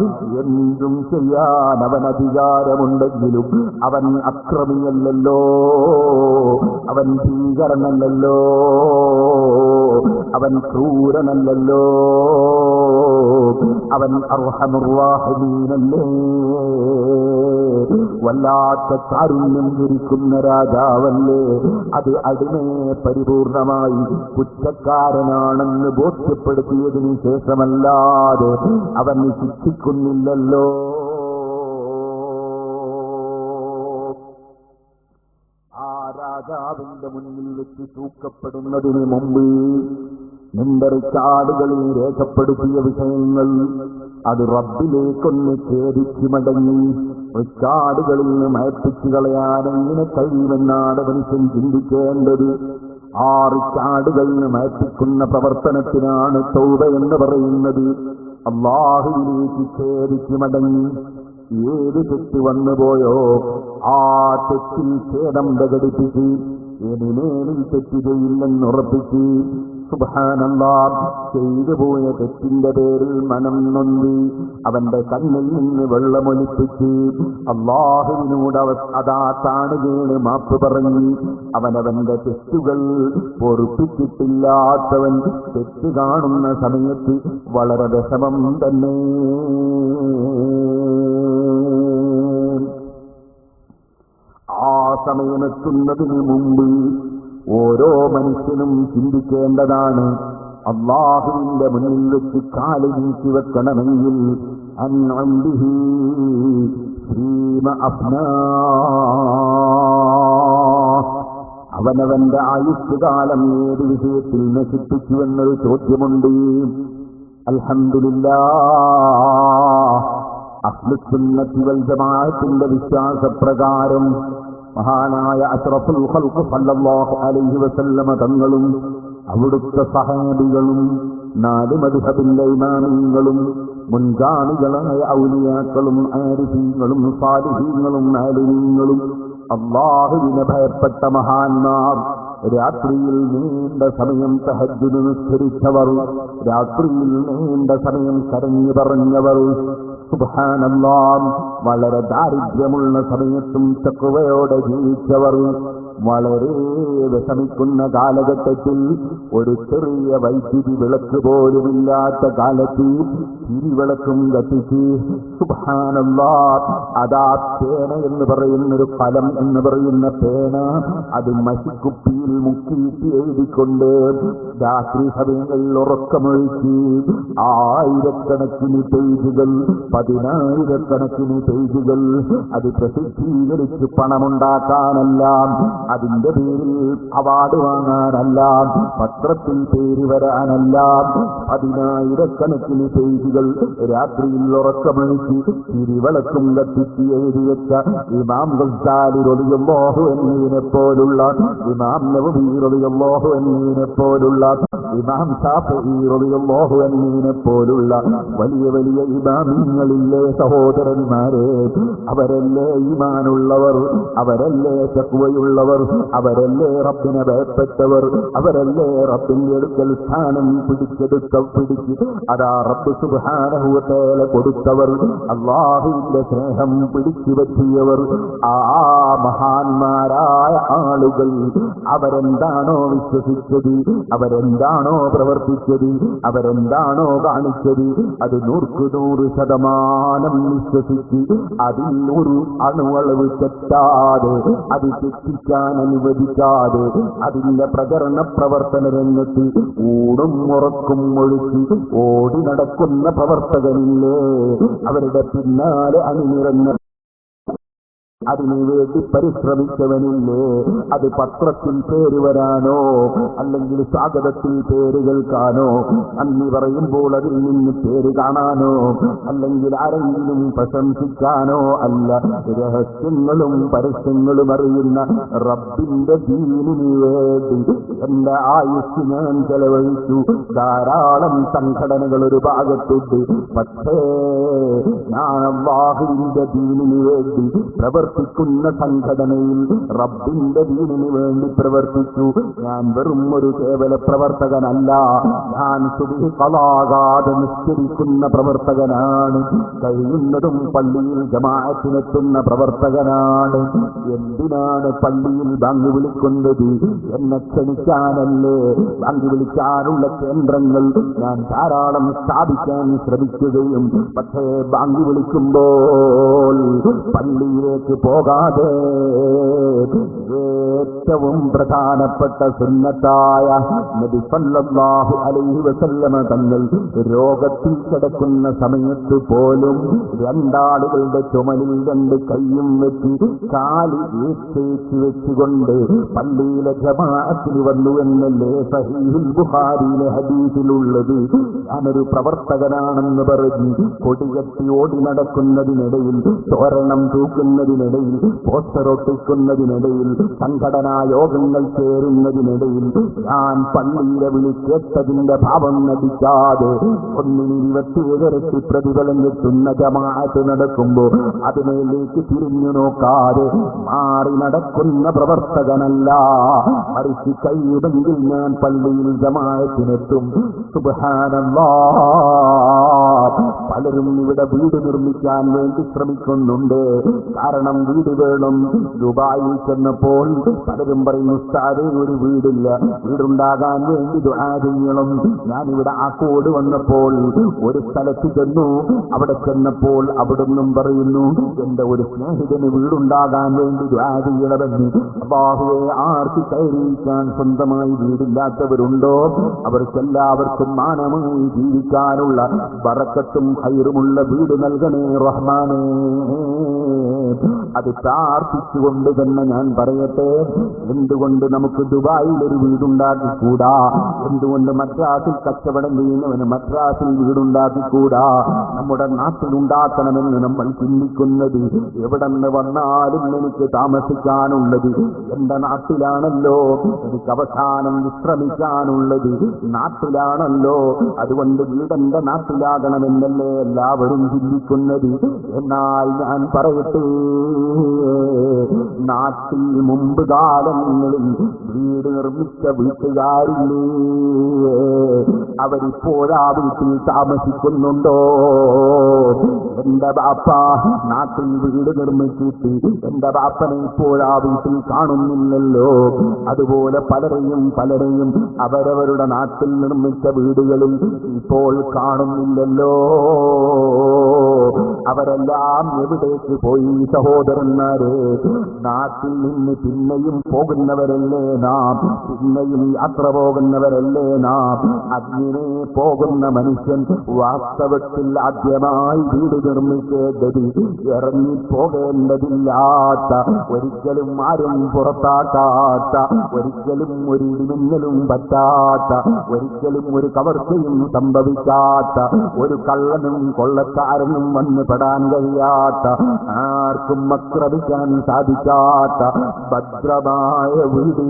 എന്തും ചെയ്യാൻ അവൻ അധികാരമുണ്ടെങ്കിലും അവൻ അക്രമിയല്ലല്ലോ, അവൻ ഭീകരനല്ലല്ലോ, അവൻ ക്രൂരനല്ലല്ലോ, അവൻ അർഹമുർ റഹീമല്ലേ, വല്ലാത്ത കാരുണ്യം ധരിക്കുന്ന രാജാവല്ലേ. അത് അടിമയെ പരിപൂർണമായി കുറ്റക്കാരനാണെന്ന് ബോധ്യപ്പെടുത്തിയതിനു ശേഷമല്ലാതെ അവൻ ശിക്ഷിക്കുന്നില്ലല്ലോ. രാജാവിന്റെ മുന്നിൽ വെച്ച് തൂക്കപ്പെടുന്നതിന് മുമ്പ് നിന്റെ റിക്കാർഡുകളിൽ രേഖപ്പെടുത്തിയ വിഷയങ്ങൾ അത് റബ്ബിലേക്കൊന്ന് ഛേദിച്ചു മടങ്ങി റിക്കാർഡുകളിൽ നിന്ന് മയപ്പിച്ചു കളയാൻ എങ്ങനെ കഴിയുമെന്നാണ് മനുഷ്യൻ ചിന്തിക്കേണ്ടത്. ആ റിക്കാർഡുകളിൽ മയപ്പിക്കുന്ന പ്രവർത്തനത്തിനാണ് തൗബ എന്ന് പറയുന്നത്. അല്ലാഹുവിലേക്ക് ഛേദിച്ചു മടങ്ങി ഏത് തെറ്റ് വന്നുപോയോ ആ തെറ്റിൽ ഖേദം പ്രകടിപ്പിച്ച് ഇനിമേലിൽ തെറ്റ് ചെയ്യില്ലെന്നുറപ്പിച്ച് സുബ്ഹാനല്ലാഹ് ചെയ്തു പോയ തെറ്റിന്റെ പേരിൽ മനം നൊന്തി അവന്റെ കണ്ണിൽ നിന്ന് വെള്ളമൊലിപ്പിച്ച് അല്ലാഹുവിനോട് അതാ താണുകേണ് മാപ്പ് പറഞ്ഞ് അവനവന്റെ തെറ്റുകൾ പൊറുപ്പിച്ചിട്ടില്ലാത്തവൻ തെറ്റ് കാണുന്ന സമയത്ത് വളരെ വിഷമം തന്നെ. ആ സമയമെത്തുന്നതിന് മുമ്പ് ഓരോ മനുഷ്യനും ചിന്തിക്കേണ്ടതാണ്, അല്ലാഹുവിന്റെ മുന്നിൽ വെച്ച് കാല് നീക്കി വെക്കണമെങ്കിൽ അൻഅംദിഹി ഫീമ അഫ്നാ, അവനവന്റെ ആയുഷ്കാലം ഏത് വിഷയത്തിൽ നശിപ്പിച്ചുവെന്നൊരു ചോദ്യമുണ്ട്. അൽഹംദുലില്ലാഹ്, അഹ്ലുസുന്നത്തി വൽ ജമാഅത്തിന്റെ വിശ്വാസപ്രകാരം മഹാനായ അഷ്റഫുൽ ഖൽഖ് സല്ലല്ലാഹു അലൈഹി വസല്ലമ തങ്ങളും അവിടുത്തെ സഹാബികളും 4 മദ്ഹബിന്റെ ഇമാമിങ്ങളും മുൻഗാമികളായ ഔലിയാക്കളും ആരിഫീങ്ങളും സാലിഹീങ്ങളും ആലിമീങ്ങളും അല്ലാഹുവിനെ ഭയപ്പെട്ട മഹാന്മാർ, രാത്രിയിൽ നീണ്ട സമയം തഹജ്ജുദ് നിസ്കരിച്ചവർ, രാത്രിയിൽ നീണ്ട സമയം കരഞ്ഞു പറഞ്ഞവർ, സുബ്ഹാനല്ലാഹ്, വളരെ ദാരിദ്ര്യമുള്ള സമയത്തും തഖ്വയോടെ ജീവിച്ചവർ, വളരെ വിഷമിക്കുന്ന കാലഘട്ടത്തിൽ ഒരു ചെറിയ വൈദ്യുതി വിളക്ക് പോലുമില്ലാത്ത കാലത്ത് തിരിവിളക്കും കത്തിച്ച്, സുബ്ഹാനല്ലാഹ്, അതാ പേന എന്ന് പറയുന്നൊരു ഫലം എന്ന് പറയുന്ന പേന അത് മഷിക്കുപ്പിയിൽ മുക്കിയിട്ട് എഴുതിക്കൊണ്ട് രാത്രി സമയങ്ങളിൽ ഉറക്കമൊഴിച്ച് ആയിരക്കണക്കിന് പേജുകൾ, 10,000കണക്കിന് പേജുകൾ അത് പ്രസിദ്ധീകരിച്ച് പണമുണ്ടാക്കാനല്ല, അതിന്റെ പേരിൽ അവാർഡ് വാങ്ങാനല്ല, പത്രത്തിൽ പേര് വരാനല്ല, 10,000കണക്കിന് പേജുകൾ രാത്രിയിൽ ഉറക്കമൊഴിച്ച് തിരിവിളക്കും കത്തിച്ച് എഴുതി വെച്ച ഇമാം ഗസ്സാലി റളിയല്ലാഹു അൻഹുവിനെ പോലുള്ള, ഇമാം നവവി റളിയല്ലാഹു അൻഹുവിനെ പോലുള്ള, ഇമാം ശാഫിഈ റളിയല്ലാഹു അൻഹുവിനെ പോലുള്ള വലിയ വലിയ ഇമാമിങ്ങളില്ലേ സഹോദരന്മാരെ, അവരല്ലേ ഈമാനുള്ളവർ, അവരല്ലേ തഖ്വയുള്ളവർ, അവരല്ലേ റബ്ബിനെ ഭയപ്പെട്ടവർ, അവരല്ലേ റബ്ബിന്റെ അടുക്കൽ സ്ഥാനം പിടിച്ച് അതാ റബ്ബ് സുബ്ഹാനഹു വ തആല കൊടുത്തവർ, അല്ലാഹുവിന്റെ സ്നേഹം പിടിച്ചു പറ്റിയവർ. ആ മഹാന്മാരായ ആളുകൾ അവരെന്താണോ വിശ്വസിച്ചത്, അവരെന്താണോ പ്രവർത്തിച്ചത്, അവരെന്താണോ കാണിച്ചത്, അത് 100% വിശ്വസിച്ച് അതിൽ ഒരു അണുവളവ് തെറ്റാതെ, അത് തെറ്റിക്കാൻ അനുവദിക്കാതെ അതിന്റെ പ്രചരണ പ്രവർത്തന രംഗത്ത് ഊടും ഉറക്കും ഒഴുക്കി ഓടി നടക്കുന്ന പ്രവർത്തകനില്ലേ, അവരുടെ പിന്നാലെ അണിനിരന്ന അതിനുവേണ്ടി പരിശ്രമിച്ചവനില്ലേ, അത് പത്രത്തിൽ പേര് വരാനോ അല്ലെങ്കിൽ സ്വാഗതത്തിൽ പേര് കേൾക്കാനോ, നന്ദി പറയുമ്പോൾ അതിൽ നിന്ന് പേര് കാണാനോ അല്ലെങ്കിൽ ആരെങ്കിലും പ്രശംസിക്കാനോ അല്ല, രഹസ്യങ്ങളും പരസ്യങ്ങളും അറിയുന്ന റബ്ബിന്റെ ദീനിനു വേണ്ടി എന്റെ ആയുസ് ഞാൻ ചെലവഴിച്ചു. ധാരാളം സംഘടനകൾ ഒരു ഭാഗത്തുണ്ട്, പക്ഷേ ഞാൻ അല്ലാഹുവിന്റെ ദീനിനു വേണ്ടി പ്രവർത്തിക്കുന്ന സംഘടനയിൽ റബ്ബിന്റെ ദീനിനു വേണ്ടി പ്രവർത്തിച്ചു. ഞാൻ വെറും ഒരു കേവല പ്രവർത്തകനല്ല, ഞാൻ സുബ്ഹ് ഖളാകാതെ നിസ്കരിക്കുന്ന പ്രവർത്തകനാണ്, കഴിയുന്നതും പള്ളിയിൽ ജമാഅത്തിനെത്തുന്ന പ്രവർത്തകനാണ്. എന്തിനാണ് പള്ളിയിൽ ബാങ്ക് വിളിക്കുന്നത്? എന്നെ ക്ഷണിക്കാനല്ലേ. ബാങ്ക് വിളിക്കാനുള്ള കേന്ദ്രങ്ങൾ ഞാൻ ധാരാളം സ്ഥാപിക്കാൻ ശ്രമിക്കുകയും, പക്ഷേ ബാങ്ക് വിളിക്കുമ്പോൾ പള്ളിയിലേക്ക് പോകാതെ ഏറ്റവും പ്രധാനപ്പെട്ട സുന്നത്തായ നബി സല്ലല്ലാഹു അലൈഹി വസല്ലമ തങ്ങൾ രോഗത്തിൽ കിടക്കുന്ന സമയത്ത് പോലും രണ്ടാളുകളുടെ ചുമലിൽ 2 കൈയും വെച്ച് കാല് ഏച്ചേച്ച് വെച്ചുകൊണ്ട് പള്ളിയിലെ ജമാഅത്തിൽ വന്നു എന്നല്ലേ സഹീഹുൽ ബുഖാരിയിലെ ഹദീസിലുള്ളത്. ഞാനൊരു പ്രവർത്തകനാണെന്ന് പറഞ്ഞ് കൊടികെട്ടി ഓടി നടക്കുന്നതിനിടയിൽ, തോരണം തൂക്കുന്നതിനിടയിൽ, പോസ്റ്റർ ഒട്ടിക്കുന്നതിനിടയിൽ, സംഘടനാ യോഗങ്ങൾ ചേരുന്നതിനിടയിൽ ഞാൻ പള്ളിയിലെ വിളി കേട്ടതിന്റെ ഭാവം നടിക്കാതെ 127 പ്രതിഫലം കിട്ടുന്ന ജമാഅത്ത് നടക്കുമ്പോൾ അതിനേലേക്ക് തിരിഞ്ഞു നോക്കാതെ മാറി നടക്കുന്ന പ്രവർത്തകനല്ല, മറിച്ച് കഴിയുമെങ്കിൽ ഞാൻ പള്ളിയിൽ ജമാഅത്തിനെത്തും. സുബ്ഹാനല്ലാഹ്, പലരും ഇവിടെ വീട് നിർമ്മിക്കാൻ വേണ്ടി ശ്രമിക്കുന്നുണ്ട്. കാരണം വീട് വേണം. ദുബായിൽ ചെന്നപ്പോൾ പലരും പറയുന്നു ഉസ്താദേ ഒരു വീടില്ല, വീടുണ്ടാകാൻ വേണ്ടി ദുആ ചെയ്യണം. ഞാനിവിടെ ആക്കോട് വന്നപ്പോൾ ഒരു സ്ഥലത്ത് ചെന്നു. അവിടെ ചെന്നപ്പോൾ അവിടുന്നും പറയുന്നു എന്റെ ഒരു സ്നേഹിതന് വീടുണ്ടാകാൻ വേണ്ടി ദുആ ചെയ്യണമെന്ന്. അല്ലാഹുവേ, ആർക്ക് കയറിയിരിക്കാൻ സ്വന്തമായി വീടില്ലാത്തവരുണ്ടോ അവർക്കെല്ലാവർക്കും മാനമായി ജീവിക്കാനുള്ള ബറക്കത്തും ഖൈറുമുള്ള വീട് നൽകണേ റഹ്മാനേ. അത് പ്രാർത്ഥിച്ചുകൊണ്ട് തന്നെ ഞാൻ പറയട്ടെ, എന്തുകൊണ്ട് നമുക്ക് ദുബായിൽ ഒരു വീടുണ്ടാക്കിക്കൂടാ? എന്തുകൊണ്ട് മദ്രാസിൽ കച്ചവടം ചെയ്യുന്നവന് മദ്രാസിൽ വീടുണ്ടാക്കിക്കൂടാ? നമ്മുടെ നാട്ടിലുണ്ടാക്കണമെന്ന് നമ്മൾ ചിന്തിക്കുന്നത് എവിടെ നിന്ന് വന്നാലും എനിക്ക് താമസിക്കാനുള്ളത് എന്റെ നാട്ടിലാണല്ലോ, എനിക്ക് അവസാനം വിശ്രമിക്കാനുള്ളത് നാട്ടിലാണല്ലോ. അതുകൊണ്ട് വീടെന്റെ നാട്ടിലാകണമെന്നല്ലേ എല്ലാവരും ചിന്തിക്കുന്നത്. എന്നാൽ ഞാൻ പറയട്ടെ, നാട്ടിൽ മുമ്പ് കാലങ്ങളിൽ വീട് നിർമ്മിച്ച വീട്ടുകാരില്ലേ, അവരിപ്പോഴാ വീട്ടിൽ താമസിക്കുന്നുണ്ടോ? എന്റെ ബാപ്പ നാട്ടിൽ വീട് നിർമ്മിച്ചിട്ട് എന്റെ ബാപ്പനെ ഇപ്പോഴാ വീട്ടിൽ കാണുന്നില്ലല്ലോ. അതുപോലെ പലരെയും അവരവരുടെ നാട്ടിൽ നിർമ്മിച്ച വീടുകളും ഇപ്പോൾ കാണുന്നില്ലല്ലോ. അവരെല്ലാം എവിടേക്ക് പോയി സഹോദരന്മാരെ? നാട്ടിൽ നിന്ന് പിന്നെയും പോകുന്നവരല്ലേ നാം, പിന്നെയും യാത്ര പോകുന്നവരല്ലേ നാം. അങ്ങനെ പോകുന്ന മനുഷ്യൻ വാസ്തവത്തിൽ ആദ്യമായി വീട് നിർമ്മിക്കേണ്ടത് ഇറങ്ങിപ്പോകേണ്ടതില്ലാത്ത, ഒരിക്കലും ആരും പുറത്താക്കാത്ത, ഒരിക്കലും ഒരു ഇടിമിന്നലും പറ്റാത്ത, ഒരിക്കലും ഒരു കവർച്ചയും സംഭവിക്കാത്ത, ഒരു കള്ളനും കൊള്ളക്കാരനും വന്ന് പെടാൻ കഴിയാത്ത, ആർക്കും ആക്രമിക്കാൻ സാധിക്കാത്ത ഭദ്രമായ വീട്,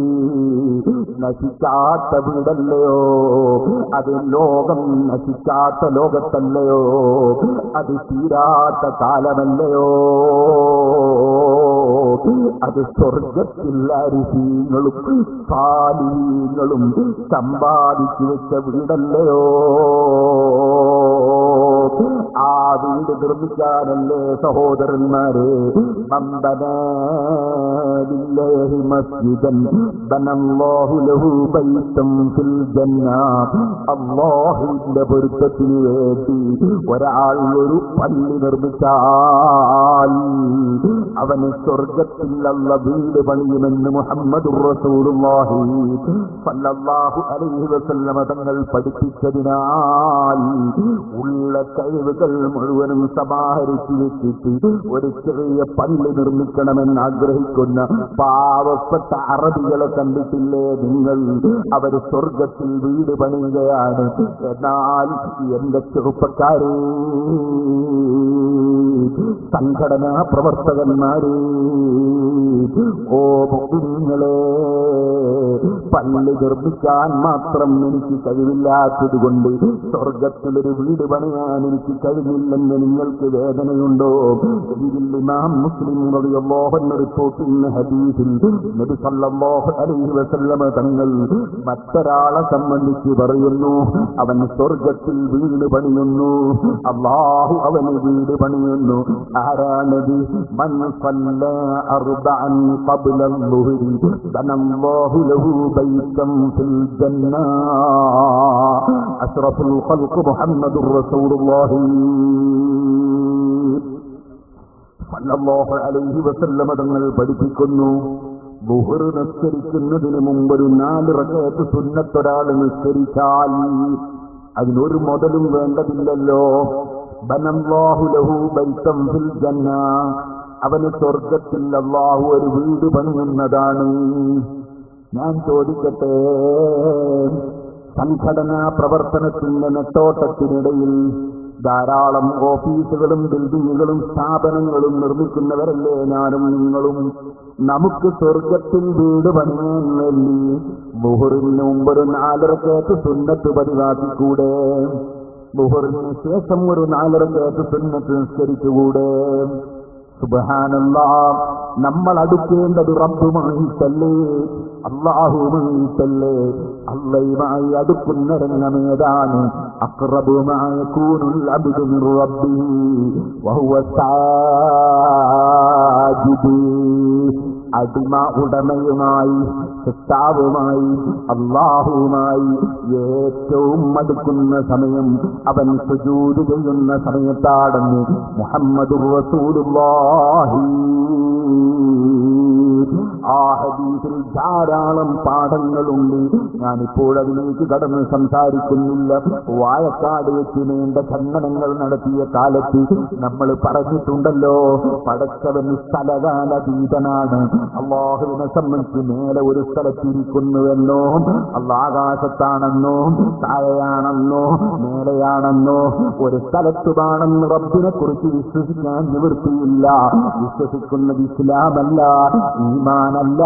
നശിക്കാത്ത വീടല്ലയോ അത്? ലോകം നശിക്കാത്ത ലോകത്തല്ലയോ അത്? തീരാത്ത കാലമല്ലയോ അത്? സ്വർഗത്തിൽ അരിശീങ്ങളും പാലീങ്ങളും സമ്പാദിച്ചു വെച്ച വീടല്ലയോ? ആ വീട് നിർമ്മിക്കാനല്ലേ സഹോദരന്മാരെ അല്ലാഹുവിന്റെ പൊരുത്തത്തിന് വേണ്ടി ഒരാൾ ഒരു പള്ളി നിർമ്മിച്ചാൽ അവന് സ്വർഗത്തിലുള്ള വീട് പണിയുമെന്ന് മുഹമ്മദുർ റസൂലുള്ളാഹി സ്വല്ലല്ലാഹു അലൈഹി വസല്ലമ തങ്ങൾ പഠിപ്പിച്ചതിനാൽ ഉള്ള കഴിവുകൾ മുഴുവനും സമാഹരിച്ചു വെച്ചിട്ട് ഒരു ചെറിയ പള്ളി നിർമ്മിക്കണമെന്ന് ആഗ്രഹിക്കുന്ന പാവപ്പെട്ട അറബികളെ കണ്ടിട്ടില്ലേ നിങ്ങൾ? അവർ സ്വർഗത്തിൽ വീട് പണിയുകയാണ്. എന്നാൽ എന്റെ ചെറുപ്പക്കാരെ, സംഘടനാ പ്രവർത്തകന്മാരെ, ഓ മുഅ്മിനീങ്ങളെ, പള്ളി നിർമ്മിക്കാൻ മാത്രം എനിക്ക് കഴിവില്ലാത്തത് കൊണ്ട് സ്വർഗത്തിലൊരു വീട് പണിയാൻ എനിക്ക് കഴിഞ്ഞില്ലെന്ന് നിങ്ങൾക്ക് വേദനയുണ്ടോ? എങ്കിൽ ഇമാം മുസ്ലിം റളിയല്ലാഹു അൻഹു റിപ്പോർട്ട് ചെയ്യുന്ന ഹദീസിൽ നബി സല്ലല്ലാഹു അലൈഹി വസല്ലമ തങ്ങൾ മറ്റൊരാളെ സംബന്ധിച്ച് പറയുന്നു, അവൻ സ്വർഗത്തിൽ വീട് പണിയുന്നു, അല്ലാഹു അവന് വീട് പണിയുന്നു. ആരാണത്? മൻ സല്ലാ അർബഅൻ ഖബ്ല അൽ-ളുഹ്രി ബനല്ലാഹു ലഹു ബൈതൻ ഫിൽ ജന്ന. അഷ്റഫുൽ ഖൽഖ് മുഹമ്മദുർ റസൂലുള്ളാഹി സല്ലല്ലാഹു അലൈഹി വസല്ലമ തങ്ങൾ പഠിപ്പിക്കുന്നു, ളുഹ്ർ നിസ്കരിക്കുന്നതിന് മുമ്പ് ഒരു 4 റക്അത്ത് സുന്നത്തൊരാൾ നിസ്കരിച്ചാൽ അതിനൊരു മുതലും വേണ്ടതില്ലല്ലോ. ബനല്ലാഹു ലഹു ബൈതൻ ഫിൽ ജന്ന, അവന് സ്വർഗത്തിൽ അല്ലാഹു ഒരു വീട് പണിയുന്നതാണ്. ഞാൻ ചോദിക്കട്ടെ, സംഘടനാ പ്രവർത്തനത്തിന്റെ നെട്ടോട്ടത്തിനിടയിൽ ധാരാളം ഓഫീസുകളും ബിൽഡിങ്ങുകളും സ്ഥാപനങ്ങളും നിർമ്മിക്കുന്നവരല്ലേ ഞാനും നിങ്ങളും? നമുക്ക് സ്വർഗത്തിൽ വീട് പണിയാൻ വേണ്ടി ളുഹ്റിന് മുമ്പ് ഒരു 4 റക്അത്ത് സുന്നത്ത് പതിവാക്കിക്കൂടെ? ളുഹ്റിന് ശേഷം ഒരു 4 റക്അത്ത് സുന്നത്ത് നിസ്കരിച്ചുകൂടെ? സുബ്ഹാനല്ലാഹ്, നമ്മൾ അടുക്കേണ്ടത് റബ്ബുമായിട്ടല്ലേ, അല്ലാഹുവുമായിട്ടല്ലേ? അല്ലാഹുമായി അടുക്കുന്ന രംഗമേതാണ്? അഖ്റബു മാ യകൂനുൽ അബ്ദു മിർ റബ്ബിഹി വഹുവ സാജിദ്. അടിമ ഉടമയുമായി സൃഷ്ടാവുമായി അല്ലാഹുവുമായി ഏറ്റവും അടുക്കുന്ന സമയം അവൻ സുജൂദ് ചെയ്യുന്ന സമയത്താണെന്ന് മുഹമ്മദുർ റസൂലുള്ളാഹി. ആ ഹദീസിൽ ധാരാളം പാഠങ്ങളുണ്ട്. ഞാനിപ്പോൾ അതിലേക്ക് കടന്ന് സംസാരിക്കുന്നില്ല. വാഴക്കാട് വെച്ച് നീണ്ട ഖണ്ഡനങ്ങൾ നടത്തിയ കാലത്ത് നമ്മൾ പറഞ്ഞിട്ടുണ്ടല്ലോ, പടച്ചവൻ സ്ഥലകാലതീതനാണ്. അല്ലാഹുവിനെ സംബന്ധിച്ച് മേലെ ഒരു സ്ഥലത്തിരിക്കുന്നുവെന്നോ, അല്ലാഹ് ആകാശത്താണെന്നോ താഴെയാണെന്നോ മേലെയാണെന്നോ ഒരു സ്ഥലത്തുമാണെന്ന് റബ്ബിനെ കുറിച്ച് വിശ്വസിക്കാൻ നിവൃത്തിയില്ല. വിശ്വസിക്കുന്നത് ഇസ്ലാമല്ല, ഈമാനല്ല.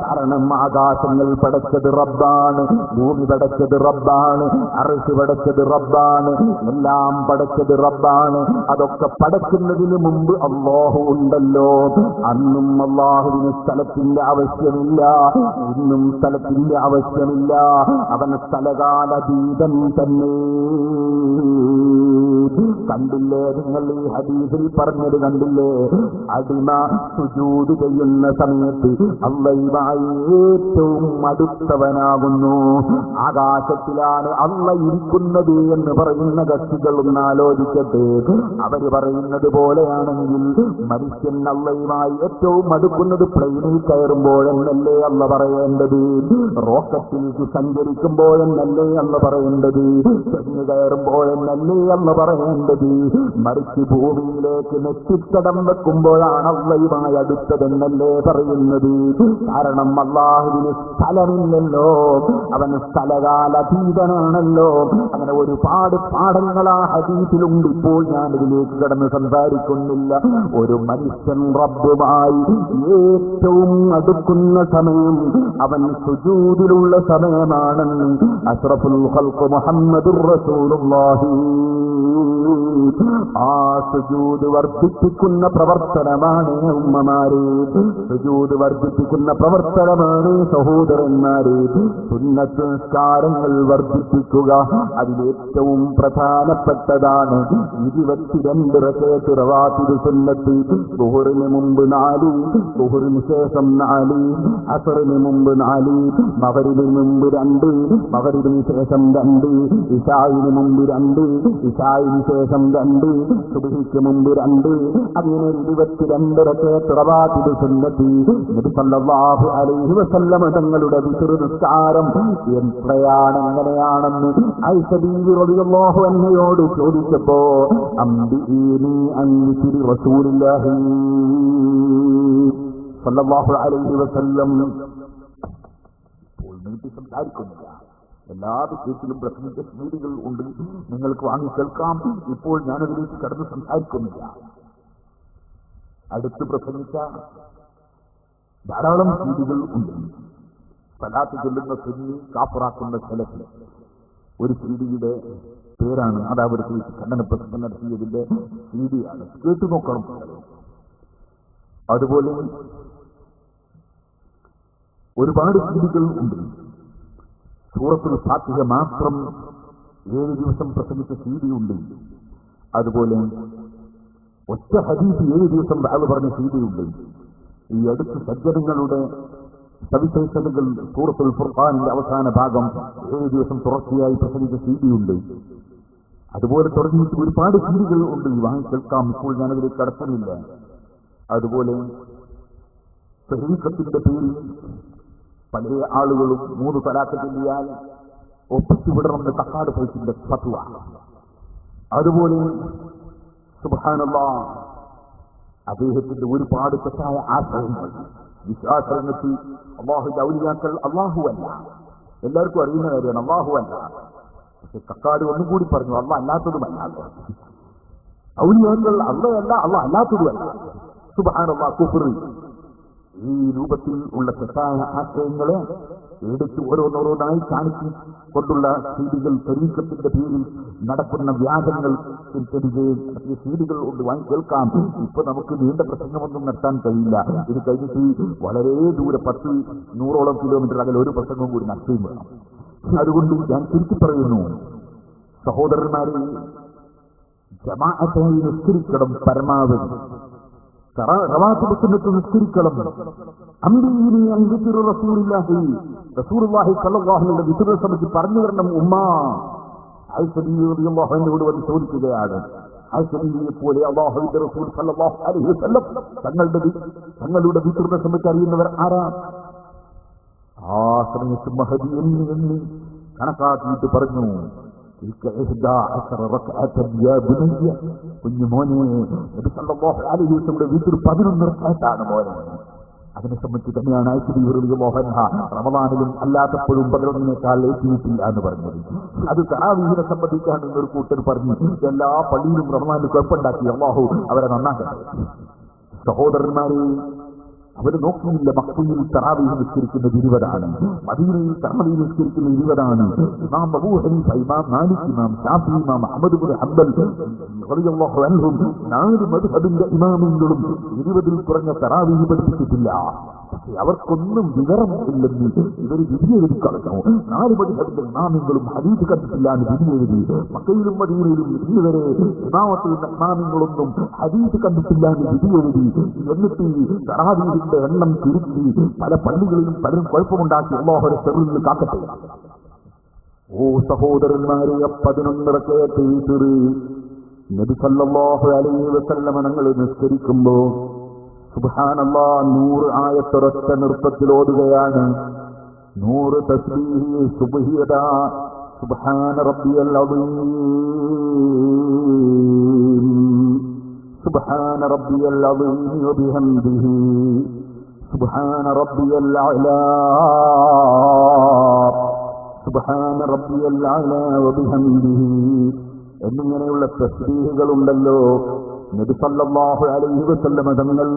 കാരണം ആകാശങ്ങൾ പടച്ചത് റബ്ബാണ്, ഭൂമി പടച്ചത് റബ്ബാണ്, അർശ് പടച്ചത് റബ്ബാണ്, എല്ലാം പടച്ചത് റബ്ബാണ്. അതൊക്കെ പടക്കുന്നതിന് മുമ്പ് അല്ലാഹു ഉണ്ടല്ലോ. അന്നും അല്ലാഹുവിന് സ്ഥലത്തിന്റെ ആവശ്യമില്ല, ഇന്നും സ്ഥലത്തിന്റെ ആവശ്യമില്ല. അവൻ സ്ഥലകാലതീതൻ തന്നെ. കണ്ടില്ലേ നിങ്ങൾ ഈ ഹദീസിൽ പറഞ്ഞത് കണ്ടില്ലേ? അടിമ സുജൂദ് ചെയ്യുന്ന സമയത്ത് അല്ലാഹുമായി ഏറ്റവും അടുത്തവനാകുന്നു. ആകാശത്തിലാണ് അല്ലാഹ് ഇരിക്കുന്നത് എന്ന് പറയുന്ന കക്ഷികൾ ഒന്ന് ആലോചിക്കട്ടെ. അവര് പറയുന്നത് പോലെയാണെങ്കിൽ മനുഷ്യൻ അല്ലാഹുമായി ഏറ്റവും അടുക്കുന്നത് പ്ലെയിനിൽ കയറുമ്പോഴെന്നല്ലേ അല്ലാഹ് പറയേണ്ടത്? റോക്കറ്റിലേക്ക് സഞ്ചരിക്കുമ്പോഴെന്നല്ലേ അല്ലാഹ് പറയേണ്ടത്? ചെന്ന് കയറുമ്പോഴെന്നല്ലേ അല്ലാഹ് പറയേണ്ടത്? മറിച്ച് ഭൂമിയിലേക്ക് നെറ്റിത്തടം വെക്കുമ്പോഴാണ് അല്ലാഹുമായി അടുത്തതെന്നല്ലേ പറയുന്നത്. കാരണം അല്ലാഹുവിന് സ്ഥലമില്ലല്ലോ, അവൻ സ്ഥലകാലതീതനാണല്ലോ. അങ്ങനെ ഒരുപാട് പാഠങ്ങൾ ആ ഹദീസിലുണ്ട്. ഇപ്പോൾ ഞാൻ ഇതിലേക്ക് കടന്ന് സംസാരിക്കുന്നില്ല. ഒരു മനുഷ്യൻ റബ്ബുമായി ഏറ്റവും അടുക്കുന്ന സമയം അവൻ സുജൂദിലുള്ള സമയമാണെന്ന് അഷ്റഫുൽ ഖൽഖ് മുഹമ്മദുർ റസൂലുള്ളാഹി. ആ സുജൂദ് വർദ്ധിപ്പിക്കുന്ന പ്രവർത്തനമാണ് ഉമ്മമാരെ, സുജൂദ് വർദ്ധിപ്പിക്കുന്ന പ്രവർത്തനമാണ് സഹോദരന്മാരെ. സുന്നത്ത് നിസ്കാരങ്ങൾ വർദ്ധിപ്പിക്കുക. അതിലേറ്റവും പ്രധാനപ്പെട്ടതാണ് 22 റകഅത്ത് റവാത്തിബ് സുന്നത്ത്. ദുഹറിന് മുമ്പ് 4, ദുഹറിന് ശേഷം 4, അസ്റിന് മുമ്പ് 4, മഗ്രിബിന് മുമ്പ് 2, മഗ്രിബിന് ശേഷം 2, ഇശാഇന് മുമ്പ് 2, ഇശാഇന് ശേഷം 2, സുബ്ഹിക്ക് മുമ്പ് 2. അങ്ങനെ 22 റകഅത്ത് റവാത്തിബ് സുന്നത്ത്. നബി സല്ലല്ലാഹു അലൈഹി വസല്ലം തങ്ങളുടെ വിത്ർ നിസ്കാരം എത്രയാണ് എങ്ങനെയാണെന്ന് ആയിഷ ബീവി റളിയല്ലാഹു അൻഹയോട് ചോദിച്ചപ്പോ അംബിഇനി അൻ വിത്രി റസൂലുള്ളാഹി സല്ലല്ലാഹു അലൈഹി വസല്ലം. നീട്ടി സംസാരിക്കുന്നില്ല. എല്ലാ വിഷയത്തിലും പ്രസംഗിച്ച സീഡികൾ ഉണ്ട്, നിങ്ങൾക്ക് വാങ്ങി കേൾക്കാം. ഇപ്പോൾ ഞാനതിലേക്ക് കടന്ന് സംസാരിക്കുന്നില്ല. അടുത്ത് പ്രസംഗിച്ച ധാരാളം സീഡികൾ ഉണ്ട്. സലാത്ത് ചൊല്ലുന്ന സുന്നി കാഫറാക്കുന്ന സലഫി ഒരു സീഡിയുടെ പേരാണ്. അത് അവിടുത്തെ ഖണ്ഡന പ്രസംഗം നടത്തിയതിന്റെ സീഡിയാണ്. കേട്ടു നോക്കണം. അതുപോലെ ഒരുപാട് സീഡികൾ ഉണ്ട്. സൂറത്തുൽ ഫാത്തിഹ മാത്രം 7 ദിവസം പ്രസംഗിച്ച സീഡിയുണ്ട്. അതുപോലെ ഒറ്റ ഹദീസ് 7 ദിവസം ആള് പറഞ്ഞ സീഡിയുണ്ട്. ഈ അടുത്ത് സജ്ജനങ്ങളുടെ സവിശേഷതകൾ സൂറത്തുൽ ഫുർഖാനിന്റെ അവസാന ഭാഗം 7 ദിവസം തുടർച്ചയായി പ്രസംഗിച്ച സീഡിയുണ്ട്. അതുപോലെ തുടങ്ങിയിട്ട് ഒരുപാട് സീഡികൾ ഉണ്ട്. വാങ്ങി കേൾക്കാം. ഇപ്പോൾ ഞാനതിലേക്ക് കടത്തുന്നില്ല. അതുപോലെ തഹ്രീഖത്തിന്റെ പേരിൽ പല ആളുകളും 3 തലാഖ് ചൊല്ലിയാൽ ഒപ്പിച്ചു വിടണമെന്ന് തക്കാട് ഫൈസിന്റെ ഫത്വ. അതുപോലെ സുബ്ഹാനല്ലാഹ് അദ്ദേഹത്തിന്റെ ഒരുപാട് തെറ്റായ ആശയങ്ങൾ. വിശ്വാസരംഗത്ത് അല്ലാഹുവിന്റെ ഔലിയാക്കൾ അല്ലാഹുവല്ല, എല്ലാവർക്കും അറിയുന്ന കാര്യമാണ്, അല്ലാഹുവല്ല. പക്ഷെ തക്കാട് ഒന്നും കൂടി പറഞ്ഞു, അല്ലാഹ് അല്ലാത്തതുമല്ല. ഔലിയാക്കൾ അല്ലാഹല്ല, അല്ലാഹ് അല്ലാത്തതുമല്ല. സുബ്ഹാനല്ലാഹ് കുഫ്ർ. ഈ രൂപത്തിൽ ഉള്ള തെറ്റായ ആശയങ്ങളെ എടുത്ത് ഓരോന്നോരോന്നായി കാണിച്ചു കൊണ്ടുള്ള സീഡികൾ, തരീഖത്തിന്റെ പേരിൽ നടക്കുന്ന വ്യാജങ്ങൾ സീഡികൾ കൊണ്ട് വാങ്ങി കേൾക്കാം. ഇപ്പൊ നമുക്ക് നീണ്ട പ്രസംഗമൊന്നും നടത്താൻ കഴിയില്ല. ഇത് കഴിഞ്ഞിട്ട് വളരെ ദൂരെ 10-100ഓളം കിലോമീറ്റർ അകലെ ഒരു പ്രസംഗവും കൂടി നടത്തുകയും വേണം. അതുകൊണ്ട് ഞാൻ ചുരുക്കി പറയുന്നു, സഹോദരന്മാരെ, ജമാഅത്തായി നിസ്കരിക്കണം പരമാവധി. റവാത്തിബ് സുന്നത്ത് നിസ്കരിക്കണം. അംബീനി അൻ ദിക്റു റസൂലുള്ളാഹി റസൂലുള്ളാഹി സ്വല്ലല്ലാഹു അലൈഹി വസല്ലം സംബന്ധിച്ച് പറഞ്ഞു തരണം ഉമ്മ. ആയിഷ റളിയല്ലാഹു അൻഹയോട് വന്ന് ചോദിക്കുകയാണ്. ആയിഷ ബീവിയെ പോലെ അല്ലാഹുവിന്റെ റസൂൽ സ്വല്ലല്ലാഹു അലൈഹി വസല്ലം തങ്ങളുടെ ദിക്റിനെ സംബന്ധിച്ച് അറിയുന്നവർ ആരാ? ആ സമയത്ത് മഹദി എണ്ണി കണക്കാക്കിയിട്ട് പറഞ്ഞു, കുഞ്ഞുമോനെ, നബി സല്ലല്ലാഹു അലൈഹി വസല്ലം ദിക്ർ 11 റക്അത്താണ് മോനെ. അതിനെ സംബന്ധിച്ച് തന്നെയാണ് ആയിഷ റളിയല്ലാഹു അൻഹ റമളാനിലും അല്ലാത്തപ്പോഴും 11നേക്കാൾ ഏറ്റിയിട്ടില്ല എന്ന് പറഞ്ഞത്. അത് തറാവീഹിനെ സംബന്ധിച്ചാണ് ഒരു കൂട്ടർ പറഞ്ഞു. എല്ലാ പള്ളിയിലും റമളാനിൽ കുഴപ്പമുണ്ടാക്കി അല്ലാഹു അവരെ നന്നാക്കട്ടെ. സഹോദരന്മാരെ, അവര് നോക്കിയില്ല മക്കയിൽ തറാവീഹ് നിസ്കരിക്കുന്നത് 20ആണ്, മദീനയിൽ തറാവീഹ് നിസ്കരിക്കുന്നത് 20ആണ്. ഇമാം അബൂ ഹനീഫ, ഇമാം മാലിക്, ഇമാം ശാഫി, ഇമാം അഹ്മദ് ഇബ്നു ഹംബൽ റളിയല്ലാഹു അൻഹും 4 മദ്ഹബിന്റെ ഇമാമുകളും 20ൽ കുറഞ്ഞ തറാവീഹ് പഠിപ്പിച്ചിട്ടില്ല. പക്ഷെ അവർക്കൊന്നും വിവരം ഇല്ലെന്ന് ഇവർ വിധി എഴുതി കളഞ്ഞു. 4 മദ്ഹബിന്റെ ഇമാമുകളും ഹദീസ് കണ്ടിട്ടില്ല എന്ന് വിധി എഴുതി. മക്കയിലും മദീനയിലും ഇതുവരെ ഇമാമത്തുൽ ഇമാമുകളൊന്നും ഹദീസ് കണ്ടിട്ടില്ല എന്ന് വിധി എഴുതി. എന്നിട്ട് തറാവീഹ് എണ്ണം ചുരുക്കി പല പള്ളികളിലും പലരും കുഴപ്പമുണ്ടാക്കി. അല്ലാഹുവിന്റെ ശർറിൽ കാക്കട്ടെ. ഓ സഹോദരന്മാരെ, 11 റക്അത്ത് വിത്ർ നബി സല്ലല്ലാഹു അലൈഹി വസല്ലം തങ്ങൾ നിസ്കരിക്കുമ്പോൾ സുബ്ഹാനല്ലാഹ് 100 ആയത്തൊരൊറ്റ നൃത്തത്തിൽ ഓതുകയാണ്. 100 തസ്ബീഹ് സുബ്ഹിയത സുബ്ഹാന റബ്ബിയൽ അദീം സുബ്ഹാന റബ്ബിയൽ അദീം വബിഹംദിഹി സുബ്ഹാന റബ്ബിയൽ അഅ്ലാ സുബ്ഹാന റബ്ബിയൽ അഅ്ലാ വബിഹംദിഹി എന്നിങ്ങനെയുള്ള തസ്ബീഹുകളുണ്ടല്ലോ. നബി സല്ലല്ലാഹു അലൈഹി വസല്ലം തങ്ങൾ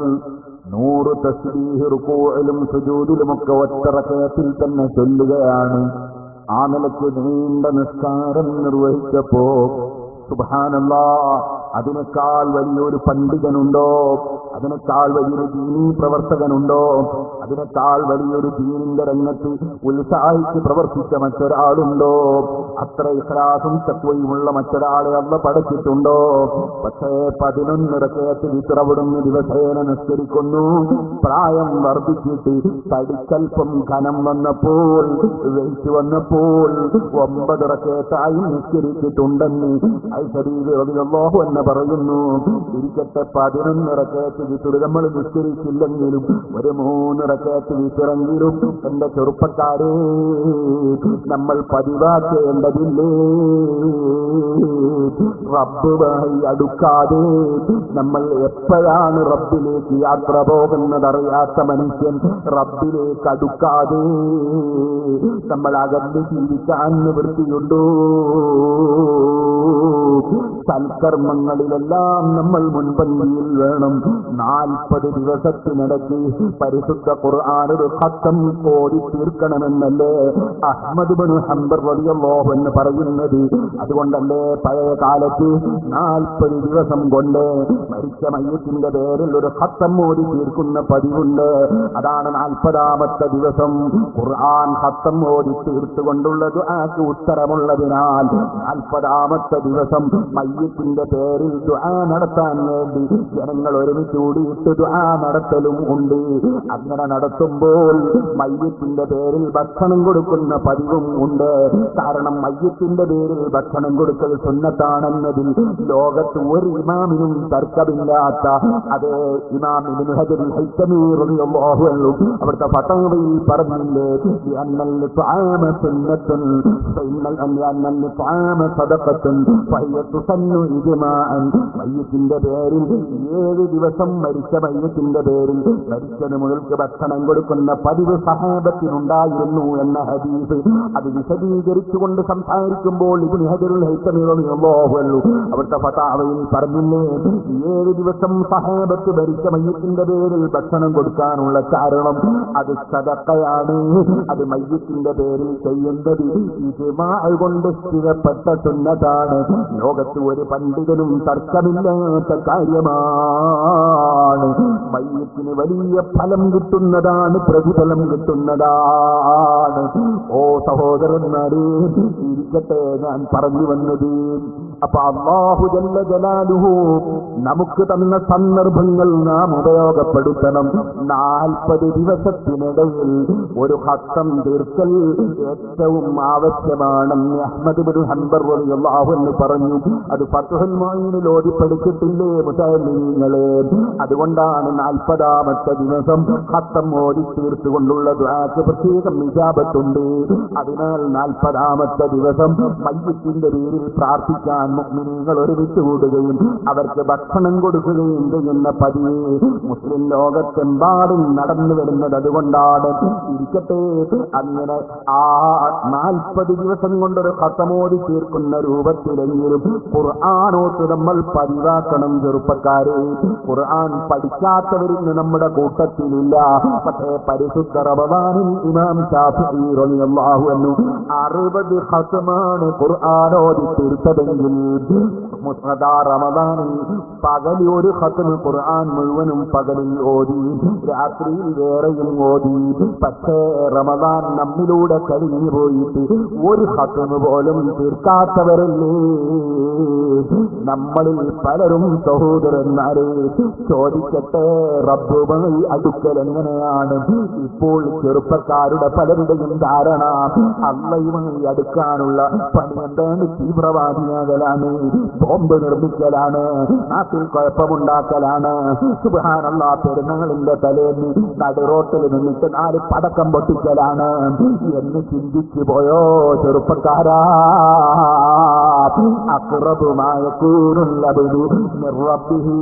100 തസ്ബീഹ് റുകൂഇലും സുജൂദിലുമൊക്കെ ഒറ്റ റക്അത്തിൽ തന്നെ ചൊല്ലുകയാണ്. ആ നിലയ്ക്ക് നീണ്ട നിസ്കാരം നിർവഹിച്ചപ്പോ സുബ്ഹാനല്ലാഹ്, അതിനേക്കാൾ വലിയൊരു പണ്ഡിതനുണ്ടോ? അതിനേക്കാൾ വലിയൊരു ദീനീ പ്രവർത്തകനുണ്ടോ? അതിനേക്കാൾ വലിയൊരു ദീനിന്റെ രംഗത്ത് ഉത്സാഹിച്ച് പ്രവർത്തിച്ച മറ്റൊരാളുണ്ടോ? അത്ര ഇഖ്ലാസും തഖ്വയുമുള്ള മറ്റൊരാളെ അല്ലാഹ് പഠിച്ചിട്ടുണ്ടോ? പക്ഷേ 11 റക്അത്ത് വിത്ർ അവിടുന്ന് ദിവസേന നിസ്കരിക്കുന്നു. പ്രായം വർദ്ധിച്ചിട്ട് തടിക്കൽപ്പം ഘനം വന്നപ്പോൾ, വെയിറ്റ് വന്നപ്പോൾ 9 റക്അത്തായി നിസ്കരിച്ചിട്ടുണ്ടെന്ന് ആയിഷ റളിയല്ലാഹു അൻഹ പറയുന്നു. ഇരിക്കട്ടെ, 11 റക്അത്ത് വിത്ർ നമ്മൾ നിസ്കരിച്ചില്ലെങ്കിലും ഒരു 3 റക്അത്ത് വിത്റെങ്കിലും എന്റെ ചെറുപ്പക്കാരെ നമ്മൾ പതിവാക്കേണ്ടതില്ലേ? റബ്ബുമായി അടുക്കാതെ നമ്മൾ എപ്പോഴാണ് റബ്ബിലേക്ക് യാത്ര പോകുന്നതറിയാത്ത മനുഷ്യൻ റബ്ബിലേക്ക് അടുക്കാതെ നമ്മൾ അകന്ന് ജീവിക്കാൻ നിവൃത്തിയുണ്ടോ? സൽക്കർമ്മങ്ങളിലെല്ലാം നമ്മൾ മുൻപന്തിയിൽ വേണം. 40 ദിവസത്തിനിടയ്ക്ക് പരിശുദ്ധ ഖുർആൻ ഒരു ഖത്തം ഓടി തീർക്കണമെന്നല്ലേ അഹ്മദ് ഇബ്നു ഹംബൽ റളിയല്ലാഹു അൻഹു പറയുന്നത്. അതുകൊണ്ടല്ലേ പഴയ കാലത്ത് 40 ദിവസം കൊണ്ട് മരിച്ച മയ്യത്തിന്റെ പേരിൽ ഒരു ഖത്തം ഓടി തീർക്കുന്ന പതിവുണ്ട്. അതാണ് 40ാമത്തെ ദിവസം ഖുർആൻ ഖത്തം ഓടി തീർത്തുകൊണ്ടുള്ള ദുആക്ക് ഉത്തരമുള്ളതിനാൽ 40ാമത്തെ ദിവസം മയ്യത്തിന്റെ പേരിൽ ദുആ നടത്താൻ വേണ്ടി ജനങ്ങൾ ഒരുമിച്ച് കൂടിയിട്ട് ദുആ നടത്തലും ഉണ്ട്. അങ്ങനെ നടത്തുമ്പോൾ മയ്യത്തിന്റെ പേരിൽ ഭക്ഷണം കൊടുക്കുന്ന പതിവും ഉണ്ട്. കാരണം മയ്യത്തിന്റെ പേരിൽ ഭക്ഷണം കൊടുക്കൽ സുന്നത്താണെന്നതിൽ ലോകത്ത് ഒരു ഇമാമിനും തർക്കമില്ലാത്ത അതേ ഇമാം ഇബ്നു ഹജറുൽ ഹൈതമി റളിയല്ലാഹു അൻഹു അവിടുത്തെ ഫതവയിൽ പറഞ്ഞില്ലേ, അന്നൽ തുആമ സുന്നത്തുൻ ഫഇന്നൽ അന്നൽ തുആമ സദഖത്തുൻ ഫഹിയ തുസന്നു ഇജ്മാഅൻ. മയ്യത്തിന്റെ പേരിൽ 7 ദിവസം മരിച്ച മയ്യത്തിന്റെ പേരിൽ മരിച്ചത് മുതൽക്ക് ഭക്ഷണം കൊടുക്കുന്ന പതിവ് സഹാബത്തിനുണ്ടായിരുന്നു എന്ന ഹദീസ് അത് വിശദീകരിച്ചുകൊണ്ട് സംസാരിക്കുമ്പോൾ ഇബ്നു ഹജറുൽ ഹൈതമി റളിയല്ലാഹു അൻഹു അവിടുത്തെ ഫതവയിൽ പറഞ്ഞില്ലേ, 7 ദിവസം സഹാബത്ത് മരിച്ച മയ്യത്തിന്റെ പേരിൽ ഭക്ഷണം കൊടുക്കാനുള്ള കാരണം അത് സദഖയാണ്. അത് മയ്യത്തിന്റെ പേരിൽ ചെയ്യുന്നത് ഇജ്മാഅ് കൊണ്ട് സ്ഥിരപ്പെട്ട സുന്നത്താണ്. ലോകത്ത് ഒരു പണ്ഡിതനും തർക്കമില്ലാത്ത കാര്യമാണ്. മയ്യത്തിന് വലിയ ഫലം കിട്ടുന്നതാണ്, പ്രതിഫലം കിട്ടുന്നതാണ്. ഓ സഹോദരന്മാരെ, ഇരിക്കട്ടെ ഞാൻ പറഞ്ഞു വന്നത്. അപ്പൊ അല്ലാഹു ജല്ല ജലാലുഹു നമുക്ക് തന്ന സന്ദർഭങ്ങൾ നാം ഉപയോഗപ്പെടുത്തണം. 40 ദിവസത്തിനിടയിൽ ഒരു ഖത്തം തീർക്കൽ ഏറ്റവും ആവശ്യമാണെന്ന് അഹ്മദ് ഇബ്നു ഹംബൽ റളിയല്ലാഹു അൻഹു പറഞ്ഞു. അത് ഫത്ഹുൽ മുഈനിൽ ഓതിപ്പഠിച്ചിട്ടില്ലേ മുതല്ലിങ്ങളെ? അതുകൊണ്ടാണ് 40ാമത്തെ ദിവസം ഖത്തം ഓതി തീർത്തുകൊണ്ടുള്ള ദുആക്ക് പ്രത്യേകം ഇജാബത്തുണ്ട്. അതിനാൽ 40ാമത്തെ ദിവസം മയ്യിത്തിന്റെ പേരിൽ പ്രാർത്ഥിക്കാൻ മുഅ്മിനീങ്ങൾ ഒരുമിച്ച് കൂടുകയും അവർക്ക് ഭക്ഷണം കൊടുക്കുകയും ചെയ്യുന്ന പതിവ് മുസ്ലിം ലോകത്തെമ്പാടും നടന്നു വരുന്നത് അതുകൊണ്ടാണ്. ഇരിക്കട്ടെ, അങ്ങനെ ആ 40 ദിവസം കൊണ്ടൊരു ഖത്തമോദി തീർക്കുന്ന രൂപത്തിലെങ്കിലും ഖുർആനോത്ത് നമ്മൾ പതിവാക്കണം. ചെറുപ്പക്കാരെ, ഖുർആൻ പഠിക്കാത്തവരിന്ന് നമ്മുടെ കൂട്ടത്തിലില്ല. പക്ഷേ പരിശുദ്ധ റമദാനിൽ ഇമാം ശാഫിഈ റളിയല്ലാഹു അൻഹു 60 ഖത്തമാണ് ഖുർആനോദി തീർത്തതെങ്കിൽ റമദാനിൽ പകൽ ഒരു ഖത്മ് ഖുർആൻ മുഴുവനും പകലിൽ ഓതി, രാത്രിയിൽ വേറെയും ഓതി. പക്ഷേ റമദാൻ നമ്മിലൂടെ കഴിഞ്ഞു പോയിട്ട് ഒരു ഖത്മ് പോലും തീർക്കാത്തവരല്ലേ നമ്മളിൽ പലരും. സഹോദരന്മാരെ, ചോദിക്കട്ടെ, റബ്ബുമായി അടുക്കൽ എങ്ങനെയാണ്? ഇപ്പോൾ ചെറുപ്പക്കാരുടെ പലരുടെയും ധാരണ അള്ളയുമായി അടുക്കാനുള്ള പണി എന്താണ്? തീവ്രവാദിയാകലാണ്, ബോംബ് നിർമ്മിക്കലാണ്, നാട്ടിൽ കുഴപ്പമുണ്ടാക്കലാണ്. സുബ്ഹാനല്ലാഹ്, പെരുന്നാളിന്റെ തലേന്ന് നടുറോട്ടിൽ നിന്നിട്ട് 4 പടക്കം പൊട്ടിക്കലാണ് എന്ന് ചിന്തിച്ചു പോയോ ചെറുപ്പക്കാരാ? അഖ്റബു മാ യകൂനുൽ അബ്ദു മിർ റബ്ബിഹി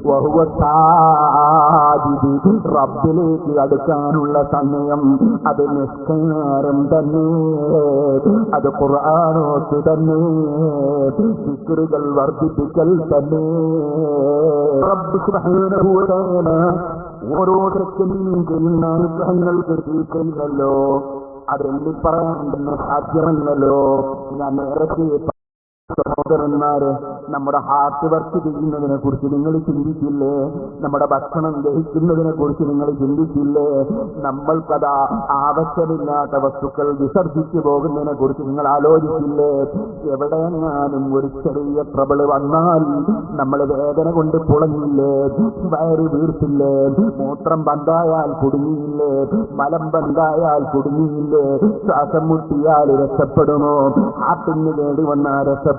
വഹുവ സാജിദ്. റബ്ബിലേക്ക് അടുക്കാനുള്ള സമയം അത് നിസ്കാരം തന്നെ, അത് ഖുർആനോത്ത് തന്നെ, ദിക്റുകൾ വർദ്ധിപ്പിക്കൽ തന്നെ. റബ്ബ് സുബ്ഹാനഹു വ തആല ഓരോ സെക്കൻഡിലും ചെയ്യുന്ന അനുഗ്രഹങ്ങൾക്ക് തീർക്കല്ലോ. അതെല്ലി പറയാൻ സാധ്യമല്ലല്ലോ. ഞാൻ നേരത്തെ സഹോദരന്മാരെ, നമ്മുടെ ഹാർട്ട് വർക്ക് ചെയ്യുന്നതിനെ കുറിച്ച് നിങ്ങൾ ചിന്തിച്ചില്ലേ? നമ്മുടെ ഭക്ഷണം ദഹിക്കുന്നതിനെ കുറിച്ച് നിങ്ങൾ ചിന്തിച്ചില്ലേ? നമ്മൾക്കതാ ആവശ്യമില്ലാത്ത വസ്തുക്കൾ വിസർജിച്ചു പോകുന്നതിനെ കുറിച്ച് നിങ്ങൾ ആലോചിച്ചില്ലേ? എവിടെയെങ്ങാനും ഒരു ചെറിയ ട്രബിള് വന്നാൽ നമ്മൾ വേദന കൊണ്ട് പുളഞ്ഞില്ലേ? വയറ് വീർത്തില്ലേ? മൂത്രം ബന്ധായാൽ കുടുങ്ങിയില്ലേ? മലം ബന്ധായാൽ കുടുങ്ങിയില്ലേ? ശ്വാസം മുട്ടിയാൽ രക്ഷപ്പെടുമോ? ഹാർട്ടിന് വേണ്ടി വന്നാൽ രക്ഷപ്പെടുമോ?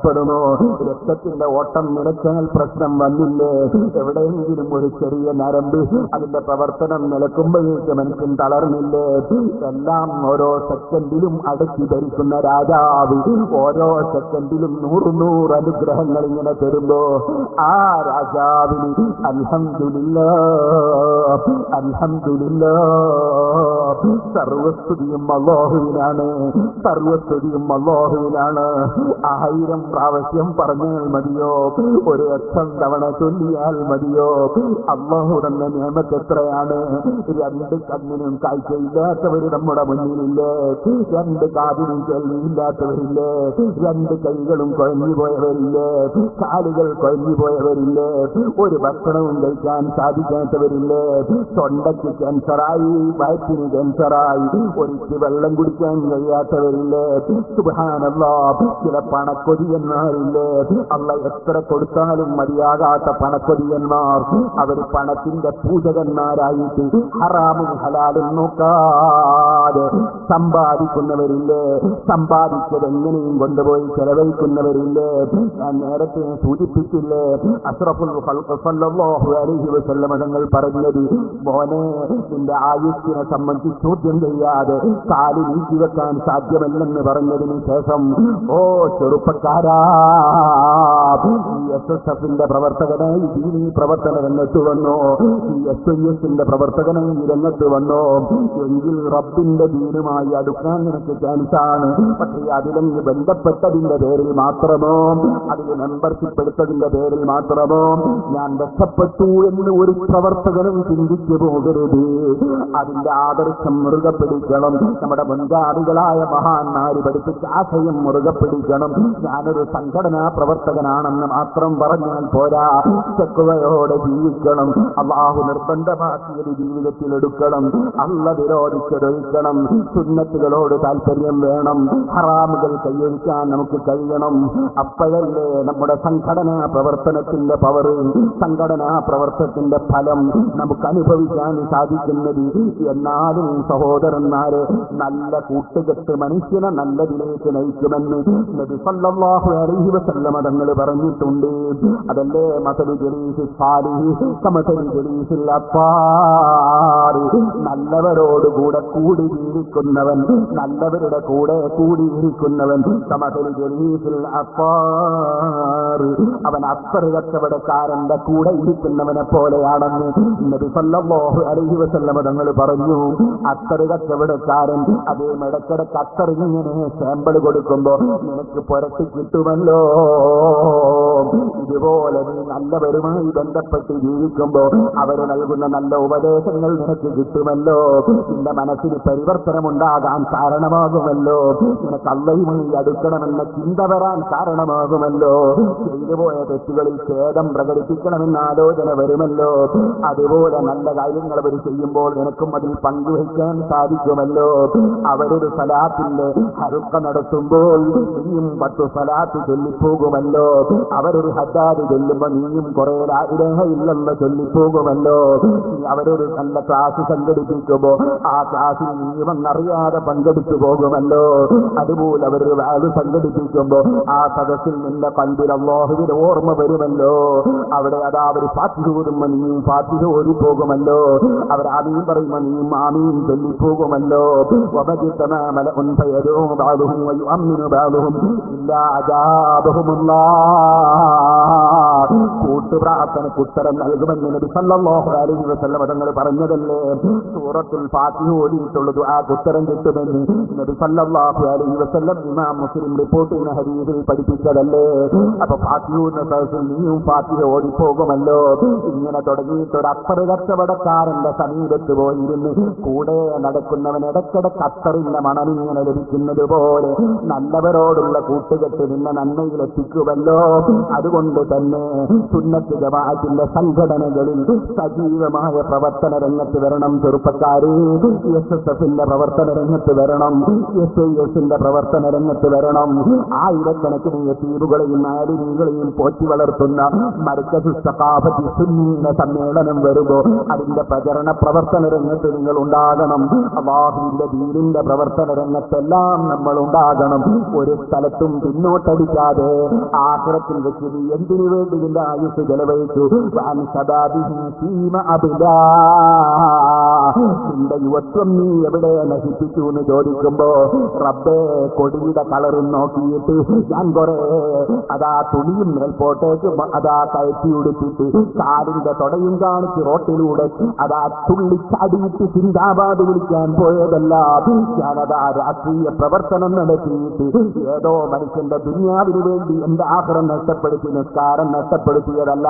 രക്തത്തിന്റെ ഓട്ടം നിലച്ചാൽ പ്രശ്നം വന്നില്ലേ? എവിടെയെങ്കിലും ഒരു ചെറിയ നരമ്പ് അതിന്റെ പ്രവർത്തനം നിലക്കുമ്പോഴേക്ക് മനുഷ്യൻ തളർന്നില്ലേ? എല്ലാം ഓരോ സെക്കൻഡിലും അടക്കി ധരിക്കുന്ന രാജാവ് ഓരോ സെക്കൻഡിലും 100 അനുഗ്രഹങ്ങൾ ഇങ്ങനെ തരുമ്പോ ആ രാജാവിന് അൽഹംദുലില്ലാഹ് അൽഹംദുലില്ലാഹ് സർവസ്തുതിയും അല്ലാഹുവിനാണ്, സർവസ്തുതിയും അല്ലാഹുവിനാണ്. 1000 പ്രാവശ്യം പറഞ്ഞാൽ മതിയോ? 1,00,000 തവണ ചൊല്ലിയാൽ മതിയോ? അല്ലാഹു തന്ന നിഅമത്ത് എത്രയാണ്! 2 കണ്ണിനും കാഴ്ചയില്ലാത്തവർ നമ്മുടെ മുന്നിലില്ലേ? 2 കാതിനും കേൾവിയില്ലാത്തവരില്ലേ? 2 കൈകളും കുഴഞ്ഞു പോയവരില്ലേ? കാലുകൾ കുഴഞ്ഞു പോയവരില്ലേ? ഒരു ഭക്ഷണവും കഴിക്കാൻ സാധിക്കാത്തവരില്ലേ? തൊണ്ടയ്ക്ക് ക്യാൻസറായി, വയറ്റിന് ക്യാൻസറായി, ഒരിച്ച് വെള്ളം കുടിക്കാൻ കഴിയാത്തവരില്ലേ? സുബ്ഹാനല്ലാഹ്, ചില പണക്കൊതിയന്മാരില്ലേ? അള്ള എത്ര കൊടുത്താലും മതിയാകാത്ത പണക്കൊതിയന്മാർ. അവർ പണത്തിന്റെ പൂജകന്മാരായിട്ട് ഹറാമും ഹലാലും നോക്കാതെ സമ്പാദിക്കുന്നവരില്ലേ? സമ്പാദിച്ചത് എങ്ങനെയും കൊണ്ടുപോയി ചെലവഴിക്കുന്നവരില്ലേ? ഞാൻ നേരത്തെ സൂചിപ്പിച്ചില്ലേ? അഷ്റഫുൽ ഖൽഖ് സല്ലല്ലാഹു അലൈഹി വസല്ലം തങ്ങൾ പറഞ്ഞത്, മോനെ, നിന്റെ ആയുസ്സിനെ സംബന്ധിച്ച് ചോദ്യം ചെയ്യാതെ കാല് നീക്കിവെക്കാൻ സാധ്യമല്ലെന്ന് പറഞ്ഞതിന് ശേഷം, ഓ ചെറുപ്പക്കാരാ, SSFന്റെ പ്രവർത്തകനായി ദീനീ പ്രവർത്തന രംഗത്ത് വന്നോ, SISന്റെ പ്രവർത്തകനായി രംഗത്ത് വന്നോ എങ്കിൽ റബ്ബിന്റെ ദീനുമായി അടുക്കാൻ നിനക്ക് ചാൻസാണ്. പക്ഷേ അതിലങ്ങ് ബന്ധപ്പെട്ടതിന്റെ പേരിൽ മാത്രമോ, അതിന് മെമ്പർഷിപ്പ് എടുത്തതിന്റെ പേരിൽ മാത്രമോ ഞാൻ രക്ഷപ്പെട്ടു എന്ന് ഒരു പ്രവർത്തകനും ചിന്തിച്ചു പോകരുത്. അതിന്റെ ആദർശ മാർഗദർശം മുറുകെ പിടിക്കണം. നമ്മുടെ മുൻഗാമികളായ മഹാന്മാര് പഠിപ്പിച്ച ആശയം മുറുകെ പിടിക്കണം. ഞാനൊരു സംഘടനാ പ്രവർത്തകനാണെന്ന് മാത്രം പറഞ്ഞാൽ പോരാ, തഖ്വയോടെ ജീവിക്കണം. അല്ലാഹു നിർബന്ധമാക്കിയത് ജീവിതത്തിൽ എടുക്കണം. അല്ലാഹു വിരോധിച്ചതൊഴിക്കണം. സുന്നത്തുകളോട് താല്പര്യം വേണം. ഹറാമുകൾ കൈയൊഴിക്കാൻ നമുക്ക് കഴിയണം. അപ്പോഴല്ലേ നമ്മുടെ സംഘടനാ പ്രവർത്തനത്തിന്റെ പവർ, സംഘടനാ പ്രവർത്തനത്തിന്റെ ഫലം നമുക്ക് അനുഭവിക്കാൻ സാധിക്കുന്നത്. എന്നാലും സഹോദരന്മാരെ, നല്ല കൂട്ടുകെട്ട് മനുഷ്യനെ നല്ലതിലേക്ക് നയിക്കുമെന്ന് നബി സല്ലല്ലാഹു അലൈഹി വസല്ലം തങ്ങൾ പറഞ്ഞിട്ടുണ്ട്. അതല്ലേ മസലു ജലീസി സാലിഹി കമസലി ജലീസിൽ അത്താർ. നല്ലവരോടുകൂടെ കൂടി ജീവിക്കുന്നവൻ, നല്ലവരുടെ കൂടെ കൂടിയിരിക്കുന്നവൻ കമസലി ജലീസിൽ അത്താർ. അവൻ അത്തർ കച്ചവടക്കാരന്റെ കൂടെ ഇരിക്കുന്നവനെ പോലെയാണെന്ന് നബി സല്ലല്ലാഹു അലൈഹി വസല്ലം തങ്ങൾ പറഞ്ഞു. അത്തർ കച്ചവടക്കാരൻ അതേ ഇടയ്ക്കിടയ്ക്ക് അത്തർ ഇങ്ങനെ സാമ്പിൾ കൊടുക്കുമ്പോ നിനക്ക് പുരട്ടി കിട്ടുമല്ലോ. ഇതുപോലെ നീ നല്ലവരുമായി ബന്ധപ്പെട്ട് ജീവിക്കുമ്പോ അവർ നൽകുന്ന നല്ല ഉപദേശങ്ങൾ നിനക്ക് കിട്ടുമല്ലോ. നിന്റെ മനസ്സിന് പരിവർത്തനമുണ്ടാകാൻ കാരണമാകുമല്ലോ. നിനക്ക് അള്ളയുമായി അടുക്കണമെന്ന ചിന്ത വരാൻ കാരണമാകുമല്ലോ. ചെയ്തുപോയ തെറ്റുകളിൽ ഖേദം പ്രകടിപ്പിക്കണമെന്ന ആലോചന വരുമല്ലോ. അതുപോലെ നല്ല കാര്യങ്ങൾ അവർ ചെയ്യുമ്പോൾ നിനക്കും അതിൽ പങ്കുവയ്ക്കാൻ സാധിക്കുമല്ലോ. അവരൊരു സലാത്തിന്റെ ഹറുക്ക നടത്തുമ്പോൾ നീയും 10 സലാത്ത് ചൊല്ലിപ്പോകുമല്ലോ. അവരൊരു ഹദ്ദാദ് ചൊല്ലുമ്പോ നീയും കുറെ ലാ ഇലാഹ ഇല്ലല്ലാഹ് ചൊല്ലിപ്പോകുമല്ലോ. അവരൊരു നല്ല ക്ലാസ് സംഘടിപ്പിക്കുമ്പോ ആ ക്ലാസ്സിൽ നീയും അറിയാതെ പങ്കെടുത്തു പോകുമല്ലോ. അതുപോലെ അവരൊരു വാല് സംഘടിപ്പിക്കുമ്പോ ആ സദസ്സിൽ നിന്റെ കൽബിൽ അല്ലാഹുവിന്റെ ഓർമ്മ വരുമല്ലോ. അവിടെ അതാ അവർ ഫാത്തിഹ ഓതുമ്പോ നീയും ഫാത്തിഹ ഓതിപ്പോകുമല്ലോ. അവർ ആമീൻ പറയുമ്പോ നീയും ആമീൻ ചൊല്ലിപ്പോകുമല്ലോ. കൂട്ടുപ്രാർത്ഥനയ്ക്ക് ഉത്തരം നൽകുമെന്ന് നബി സല്ലല്ലാഹു അലൈഹി വസല്ലം തങ്ങൾ പറഞ്ഞതല്ലേ. സൂറത്തുൽ ഫാത്തിഹ ഓതിയിട്ടുള്ള ദുആക്ക് ഉത്തരം കിട്ടുമെന്ന് നബി സല്ലല്ലാഹു അലൈഹി വസല്ലം ഇമാം മുസ്ലിം റിപ്പോർട്ട് ചെയ്യുന്ന ഹദീസിൽ പഠിപ്പിച്ചതല്ലേ. അപ്പൊ ഫാത്തിഹ എന്ന സദസ്സിൽ നീയും ഫാത്തിഹ ഓടിപ്പോകുമല്ലോ. ഇങ്ങനെ തുടങ്ങിയിട്ട് ഒരു അത്തർ കച്ചവടക്കാരന്റെ സമീപത്ത് പോയിരുന്ന് കൂടെ നടക്കുന്നവൻ ഇടയ്ക്കിടയ്ക്ക് അത്തറിന്റെ മണമിങ്ങനെ ലഭിക്കുന്നത് പോലെ നല്ലവരോടുള്ള കൂട്ടുകെട്ട് നിന്നെ നന്മയിലെത്തിക്കുമല്ലോ. അതുകൊണ്ട് തന്നെ സുന്നത്ത് ജമാഅത്തിന്റെ സംഘടനകളിൽ സജീവമായ പ്രവർത്തന രംഗത്ത് വരണം. ചെറുപ്പക്കാര് SSFന്റെ പ്രവർത്തന രംഗത്ത് വരണം. SISന്റെ പ്രവർത്തന രംഗത്ത് വരണം. ആയിരക്കണക്കിന് യതീമുകളെയും നാരികളെയും പോറ്റി വളർത്തുന്ന മർക്കസ് സഖാഫത്തി സുന്നീന സമ്മേളനം വരുമ്പോ അതിന്റെ പ്രചരണ പ്രവർത്തന രംഗത്ത് നിങ്ങൾ ഉണ്ടാകണം. അല്ലാഹുവിന്റെ ദീനിന്റെ പ്രവർത്തന രംഗത്തെല്ലാം നമ്മൾ ഉണ്ടാകണം. ഒരു സ്ഥലത്തും പിന്നോട്ടടിക്കാതെ ആഖിറത്തിൽ വെച്ച് നീ എന്തിനു വേണ്ടി നിന്റെ ആയുസ് ചെലവഴിച്ചു? നിന്റെ യുവത്വം നീ എവിടെ നശിപ്പിച്ചു എന്ന് ചോദിക്കുമ്പോ റബ്ബേ കൊടിയുടെ കളറും നോക്കിയിട്ട് ഞാൻ കുറെ അതാ തുണിയും മേൽപോട്ടേക്ക് അതാ കയറ്റി ഉടുത്തിട്ട് കാലിന്റെ തുടയും കാണിച്ച് റോട്ടിലൂടെ അതാ തുള്ളിച്ചാടിയിട്ട് സിന്ദാബാദ് വിളിക്കാൻ പോയതല്ല. ഞാനതാ രാഷ്ട്രീയ പ്രവർത്തനം നടത്തിയിട്ട് ഏതോ മനുഷ്യന്റെ ദുനിയാവിന് വേണ്ടി എന്റെ ആഹാരം നഷ്ടപ്പെടുത്തി നിസ്കാരം നഷ്ടപ്പെടുത്തിയതല്ല.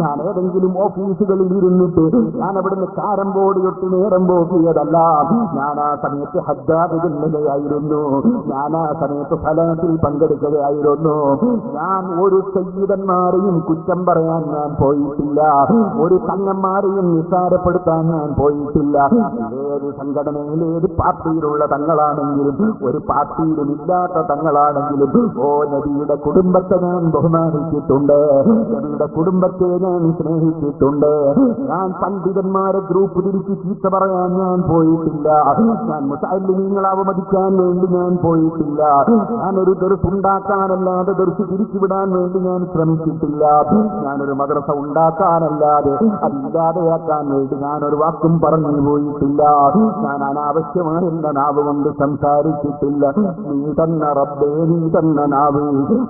ഞാൻ ഏതെങ്കിലും ഓഫീസുകളിൽ ഇരുന്നിട്ട് ഞാൻ അവിടുന്ന് കാരം ബോർഡ് തൊട്ട് നേരം പോക്കിയതല്ല. ഞാൻ ആ സമയത്ത് ഹജ്ജാദ് ചെല്ലുകയായിരുന്നു. ഞാൻ ആ സമയത്ത് ഫലത്തിൽ പങ്കെടുക്കുകയായിരുന്നു. ഞാൻ ഒരു സയ്യിദന്മാരെയും കുറ്റം പറയാൻ ഞാൻ പോയിട്ടില്ല. ഒരു തങ്ങന്മാരെയും നിസ്സാരപ്പെടുത്താൻ ഞാൻ പോയിട്ടില്ല. ഏത് സംഘടനയിൽ ഏത് പാർട്ടിയിലുള്ള തങ്ങളാണെങ്കിലും ഒരു പാർട്ടിയിലും ഇല്ലാത്ത തങ്ങളാണെങ്കിലും ഓ നബിയുടെ കുടുംബത്തെ ഞാൻ ബഹുമാനിച്ചിട്ടുണ്ട്. നബിയുടെ കുടുംബത്തെ ഞാൻ സ്നേഹിച്ചിട്ടുണ്ട്. ഞാൻ പണ്ഡിതന്മാരെ ഗ്രൂപ്പ് തിരിച്ച് ചീത്ത പറയാൻ ഞാൻ പോയിട്ടില്ല. ഞാൻ മുസ്ലിമീങ്ങളെ അവമതിക്കാൻ വേണ്ടി ഞാൻ പോയിട്ടില്ല. ഞാനൊരു ദർസ് ഉണ്ടാക്കാനല്ലാതെ ദർസ് തിരിച്ചുവിടാൻ വേണ്ടി ഞാൻ ശ്രമിച്ചിട്ടില്ല. ഞാനൊരു മദ്രസ ഉണ്ടാക്കാനല്ലാതെ അതില്ലാതെയാക്കാൻ വേണ്ടി ഞാനൊരു വാക്കും പറഞ്ഞു പോയിട്ടില്ല. ഞാൻ അനാവശ്യമായ എന്റെ നാവ് കൊണ്ട് സംസാരിച്ചിട്ടില്ല. നീ തന്ന റബ്ബേ, നീ തന്ന നാവ്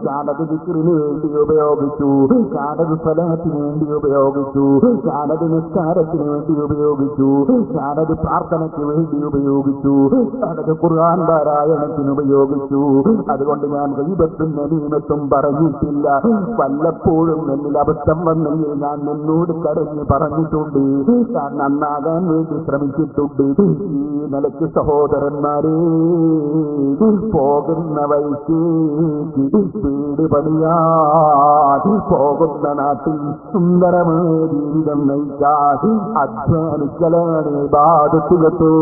ഞാനത് ദിക്റിന് വേണ്ടി ഉപയോഗിച്ചു. ഞാനത് സ്വലാത്തിന് വേണ്ടി ഉപയോഗിച്ചു. ഞാനത് നിസ്കാരത്തിന് വേണ്ടി ഉപയോഗിച്ചു. ഞാനത് പ്രാർത്ഥനയ്ക്ക് വേണ്ടി ഉപയോഗിച്ചു. ഞാനത് ഖുർആൻ പാരായണത്തിന് ഉപയോഗിച്ചു. അതുകൊണ്ട് ഞാൻ ഗീബത്തും നമീമത്തും പറഞ്ഞിട്ടില്ല. വല്ലപ്പോഴും എന്നിൽ അബദ്ധം വന്നെങ്കിൽ ഞാൻ നിന്നോട് കരഞ്ഞ് പറഞ്ഞിട്ടുണ്ട്. ഞാൻ നന്നാകാൻ വേണ്ടി ശ്രമിച്ചിട്ടുണ്ട്. ഈ നിലയ്ക്ക് സഹോദരന്മാരെ പോകുന്ന വഴിക്ക് വീട് പണിയാൻ പോകുന്ന നാട്ടിൽ സുന്ദരമായ ജീവിതം നയിക്കാൻ അധ്വാനിക്കലാണ് ഇബാദത്ത് കേട്ടോ.